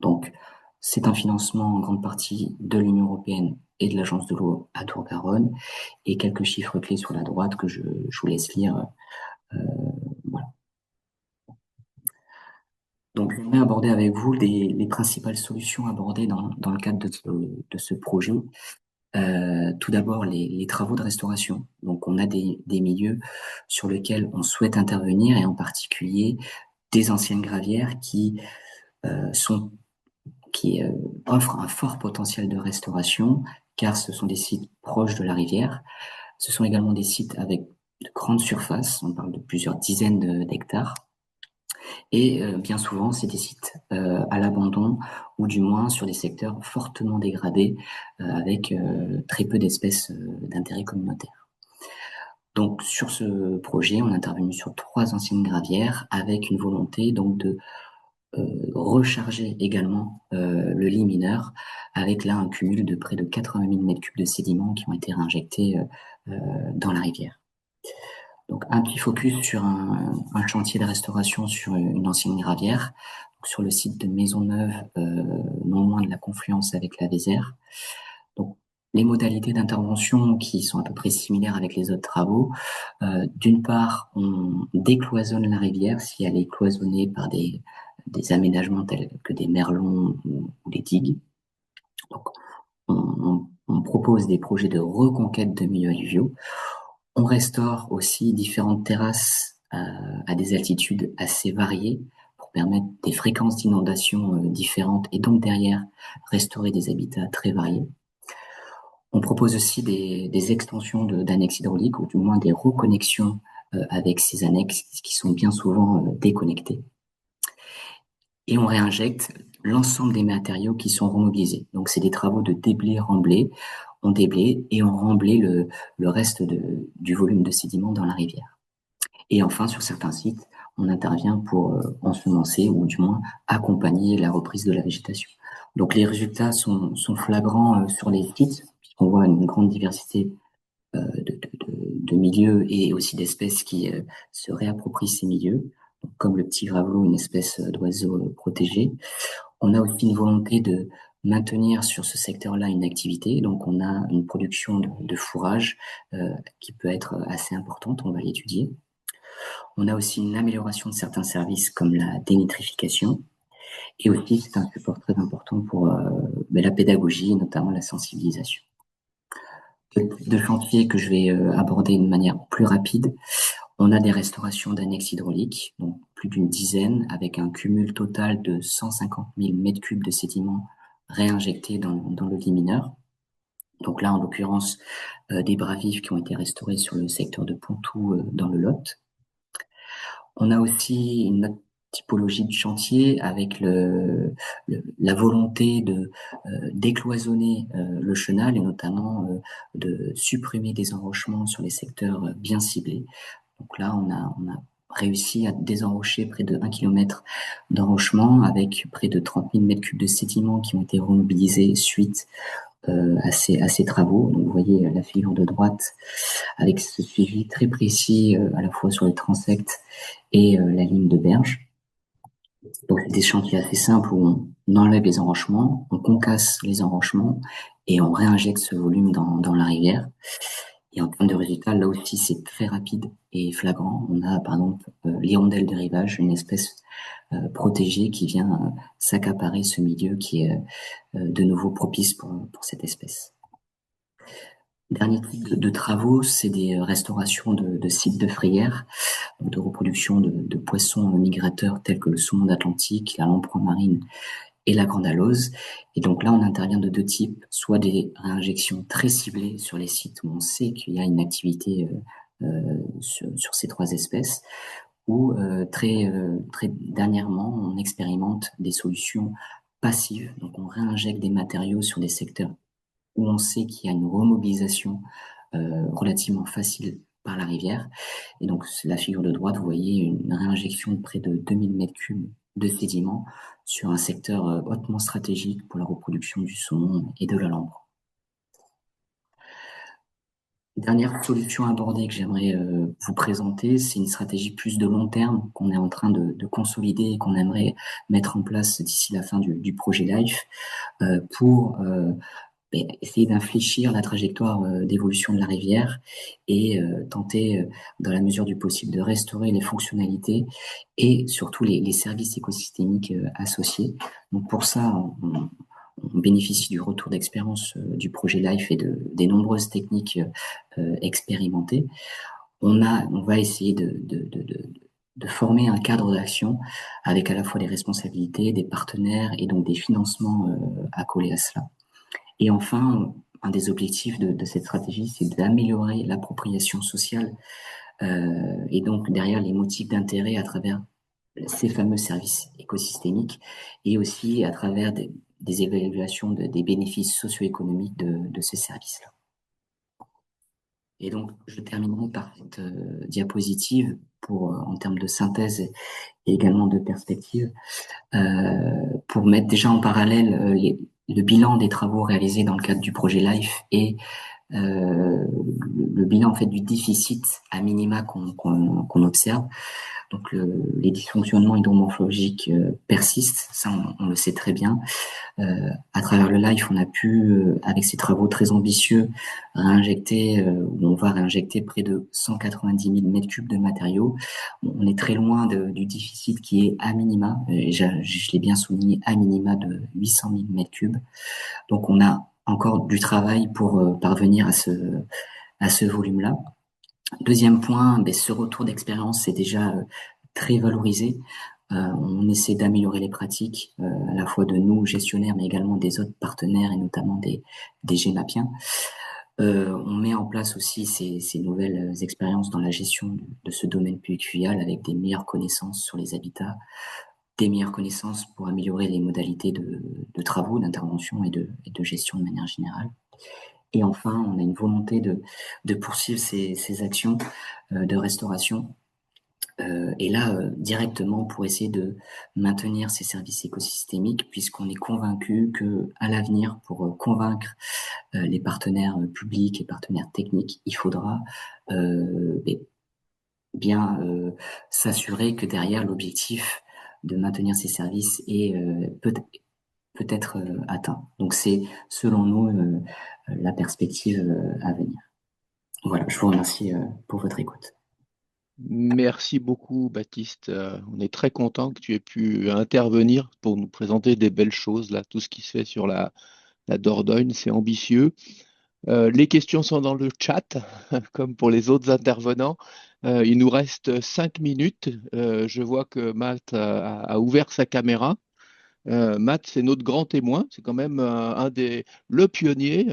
Donc, c'est un financement en grande partie de l'Union européenne et de l'Agence de l'eau à Tour-Garonne, et quelques chiffres clés sur la droite que je vous laisse lire. Voilà. Donc, je vais aborder avec vous les principales solutions abordées dans le cadre de ce projet. Tout d'abord, les travaux de restauration. Donc, on a des milieux sur lesquels on souhaite intervenir, et en particulier des anciennes gravières qui offrent un fort potentiel de restauration, car ce sont des sites proches de la rivière. Ce sont également des sites avec de grandes surfaces, on parle de plusieurs dizaines d'hectares. Et bien souvent, c'est des sites à l'abandon, ou du moins sur des secteurs fortement dégradés, avec très peu d'espèces d'intérêt communautaire. Donc, sur ce projet, on est intervenu sur 3 anciennes gravières, avec une volonté donc de recharger également le lit mineur, avec là un cumul de près de 80 000 m3 de sédiments qui ont été réinjectés dans la rivière. Donc, un petit focus sur un chantier de restauration sur une ancienne gravière, donc sur le site de Maisonneuve, non loin de la confluence avec la Vézère. Donc, les modalités d'intervention qui sont à peu près similaires avec les autres travaux. D'une part, on décloisonne la rivière si elle est cloisonnée par des aménagements tels que des merlons ou des digues. Donc, on propose des projets de reconquête de milieux alluviaux. On restaure aussi différentes terrasses à des altitudes assez variées pour permettre des fréquences d'inondation différentes, et donc derrière restaurer des habitats très variés. On propose aussi des extensions d'annexes hydrauliques, ou du moins des reconnexions avec ces annexes qui sont bien souvent déconnectées. Et on réinjecte l'ensemble des matériaux qui sont remobilisés. Donc, c'est des travaux de déblai-remblai. On déblaye et on remblaye le reste du volume de sédiments dans la rivière. Et enfin, sur certains sites, on intervient pour ensemencer, ou du moins accompagner la reprise de la végétation. Donc, les résultats sont flagrants sur les sites, puisqu'on voit une grande diversité de milieux et aussi d'espèces qui se réapproprient ces milieux, comme le petit gravelot, une espèce d'oiseau protégé. On a aussi une volonté de maintenir sur ce secteur-là une activité. Donc, on a une production de fourrage qui peut être assez importante, on va l'étudier. On a aussi une amélioration de certains services comme la dénitrification. Et aussi, c'est un support très important pour la pédagogie, et notamment la sensibilisation. De chantier que je vais aborder de manière plus rapide. On a des restaurations d'annexes hydrauliques, donc plus d'une dizaine, avec un cumul total de 150 000 m3 de sédiments réinjectés dans le lit mineur. Donc là, en l'occurrence, des bras vifs qui ont été restaurés sur le secteur de Pontoux dans le Lot. On a aussi une autre typologie de chantier avec la volonté de décloisonner le chenal, et notamment de supprimer des enrochements sur les secteurs bien ciblés. Donc là, on a réussi à désenrocher près de 1 km d'enrochement, avec près de 30 000 m3 de sédiments qui ont été remobilisés suite à ces travaux. Donc, vous voyez la figure de droite avec ce suivi très précis à la fois sur les transects et la ligne de berge. Donc, c'est des chantiers assez simples où on enlève les enrochements, on concasse les enrochements et on réinjecte ce volume dans la rivière. Et en termes de résultats, là aussi, c'est très rapide et flagrant. On a, par exemple, l'hirondelle de rivage, une espèce protégée qui vient s'accaparer ce milieu qui est de nouveau propice pour cette espèce. Dernier type de travaux, c'est des restaurations de sites de frayères, de reproduction de poissons migrateurs tels que le saumon d'Atlantique, la lamproie marine et la grande alose. Et donc là, on intervient de 2 types, soit des réinjections très ciblées sur les sites où on sait qu'il y a une activité sur ces 3 espèces, ou très dernièrement, on expérimente des solutions passives. Donc, on réinjecte des matériaux sur des secteurs où on sait qu'il y a une remobilisation relativement facile par la rivière. Et donc, la figure de droite, vous voyez une réinjection de près de 2000 m3 de sédiments sur un secteur hautement stratégique pour la reproduction du saumon et de la lamproie. Dernière solution abordée que j'aimerais vous présenter, c'est une stratégie plus de long terme qu'on est en train de consolider et qu'on aimerait mettre en place d'ici la fin du projet LIFE pour essayer d'infléchir la trajectoire d'évolution de la rivière et tenter, dans la mesure du possible, de restaurer les fonctionnalités et surtout les services écosystémiques associés. Donc pour ça, on bénéficie du retour d'expérience du projet LIFE et des nombreuses techniques expérimentées. On va essayer de former un cadre d'action avec à la fois des responsabilités, des partenaires et donc des financements accolés à cela. Et enfin, un des objectifs de cette stratégie, c'est d'améliorer l'appropriation sociale et donc derrière les motifs d'intérêt à travers ces fameux services écosystémiques et aussi à travers des évaluations des bénéfices socio-économiques de ces services-là. Et donc, je terminerai par cette diapositive en termes de synthèse et également de perspective, pour mettre déjà en parallèle le bilan des travaux réalisés dans le cadre du projet LIFE et le bilan en fait du déficit à minima qu'on observe. Donc les dysfonctionnements hydromorphologiques persistent, ça on le sait très bien. À travers le LIFE, on a pu, avec ces travaux très ambitieux, on va réinjecter près de 190 000 mètres cubes de matériaux. On est très loin du déficit qui est à minima, et je l'ai bien souligné, à minima de 800 000 mètres cubes. Donc on a encore du travail pour parvenir à ce volume-là. Deuxième point, ce retour d'expérience c'est déjà très valorisé. On essaie d'améliorer les pratiques, à la fois de nous, gestionnaires, mais également des autres partenaires et notamment des GEMAPiens. On met en place aussi ces nouvelles expériences dans la gestion de ce domaine pluvial avec des meilleures connaissances sur les habitats, des meilleures connaissances pour améliorer les modalités de travaux, d'intervention et de gestion de manière générale. Et enfin, on a une volonté de poursuivre ces actions de restauration. Et là, directement pour essayer de maintenir ces services écosystémiques, puisqu'on est convaincu que à l'avenir, pour convaincre les partenaires publics et partenaires techniques, il faudra bien s'assurer que derrière l'objectif de maintenir ces services est peut-être atteint. Donc c'est selon nous la perspective à venir. Voilà, je vous remercie pour votre écoute. Merci beaucoup, Baptiste. On est très content que tu aies pu intervenir pour nous présenter des belles choses, là, tout ce qui se fait sur la Dordogne, c'est ambitieux. Les questions sont dans le chat, comme pour les autres intervenants. Il nous reste 5 minutes. Je vois que Matt a ouvert sa caméra. Matt, c'est notre grand témoin. C'est quand même le pionnier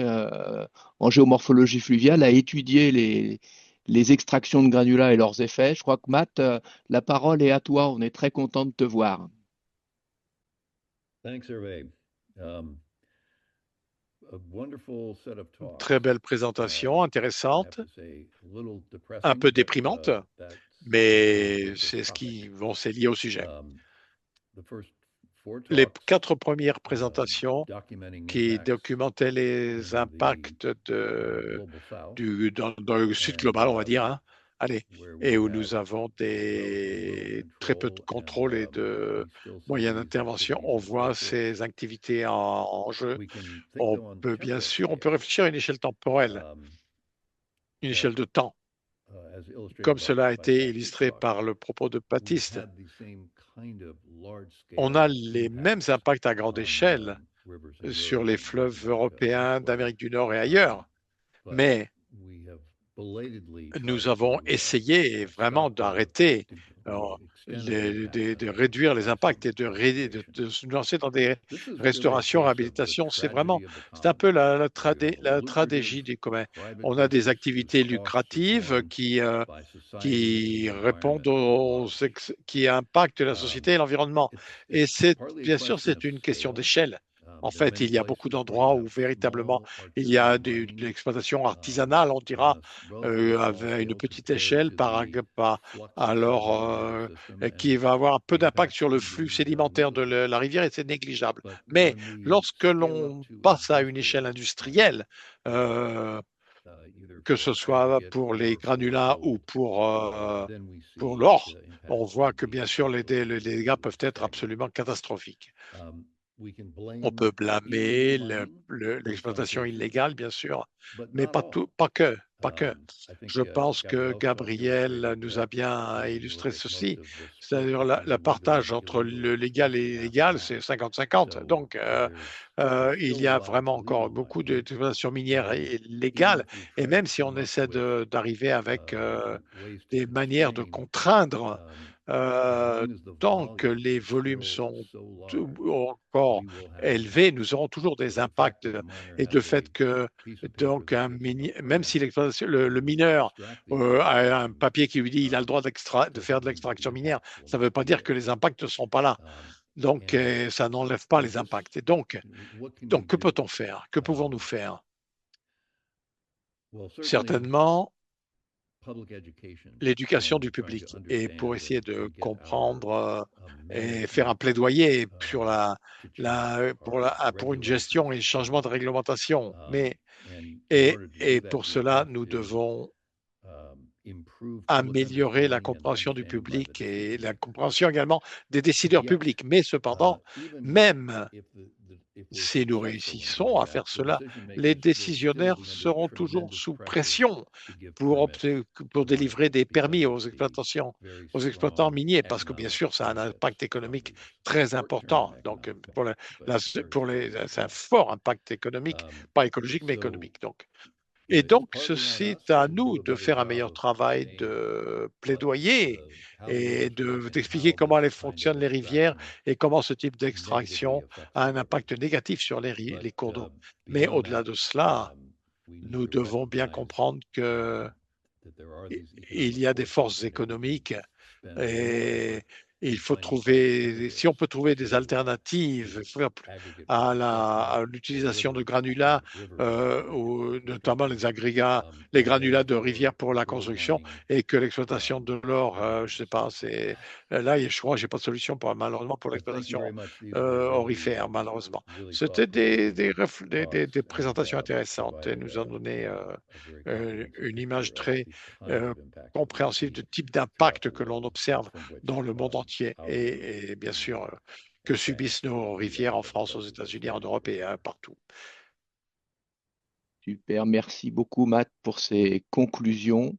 en géomorphologie fluviale à étudier les extractions de granulats et leurs effets. Je crois que Matt, la parole est à toi. On est très content de te voir. Très belle présentation, intéressante, un peu déprimante, mais c'est c'est lié au sujet. Les 4 premières présentations qui documentaient les impacts dans le sud global, on va dire, hein, et où nous avons très peu de contrôle et de moyens d'intervention. On voit ces activités en jeu. On peut réfléchir à une échelle temporelle, une échelle de temps, comme cela a été illustré par le propos de Baptiste. On a les mêmes impacts à grande échelle sur les fleuves européens d'Amérique du Nord et ailleurs, mais nous avons essayé vraiment d'arrêter, de réduire les impacts et de se lancer dans des restaurations, réhabilitations. C'est un peu la tragédie du commun. On a des activités lucratives qui répondent qui impactent la société et l'environnement. Et bien sûr, c'est une question d'échelle. En fait, il y a beaucoup d'endroits où véritablement il y a de l'exploitation artisanale, on dira, avec une petite échelle, qui va avoir un peu d'impact sur le flux sédimentaire de la rivière et c'est négligeable. Mais lorsque l'on passe à une échelle industrielle, que ce soit pour les granulats ou pour l'or, on voit que bien sûr les dégâts peuvent être absolument catastrophiques. On peut blâmer l'exploitation illégale, bien sûr, mais pas que. Je pense que Gabriel nous a bien illustré ceci. C'est-à-dire le partage entre le légal et l'illégal, c'est 50-50. Donc, il y a vraiment encore beaucoup d'exploitation minière illégale. Et même si on essaie d'arriver avec des manières de contraindre, tant que les volumes sont encore élevés, nous aurons toujours des impacts. Et le fait que, donc, même si le mineur a un papier qui lui dit qu'il a le droit de faire de l'extraction minière, ça ne veut pas dire que les impacts ne sont pas là. Donc, ça n'enlève pas les impacts. Et donc que peut-on faire? Que pouvons-nous faire? Certainement, l'éducation du public et pour essayer de comprendre et faire un plaidoyer sur pour une gestion et changement de réglementation. Et pour cela, nous devons améliorer la compréhension du public et la compréhension également des décideurs publics. Mais cependant, même si nous réussissons à faire cela, les décisionnaires seront toujours sous pression pour délivrer des permis aux exploitants miniers, parce que bien sûr, ça a un impact économique très important. Donc, c'est un fort impact économique, pas écologique, mais économique. Et donc, ceci est à nous de faire un meilleur travail de plaidoyer et d'expliquer comment fonctionnent les rivières et comment ce type d'extraction a un impact négatif sur les cours d'eau. Mais au-delà de cela, nous devons bien comprendre qu'il y a des forces économiques et il faut si on peut trouver des alternatives à l'utilisation de granulats, ou notamment les granulats de rivière pour la construction, et que l'exploitation de l'or, je ne sais pas, là, je crois que je n'ai pas de solution malheureusement pour l'exploitation aurifère, malheureusement. C'était des présentations intéressantes et nous ont donné une image très compréhensive du type d'impact que l'on observe dans le monde entier et bien sûr que subissent nos rivières en France, aux États-Unis, en Europe et partout. Super, merci beaucoup Matt pour ces conclusions.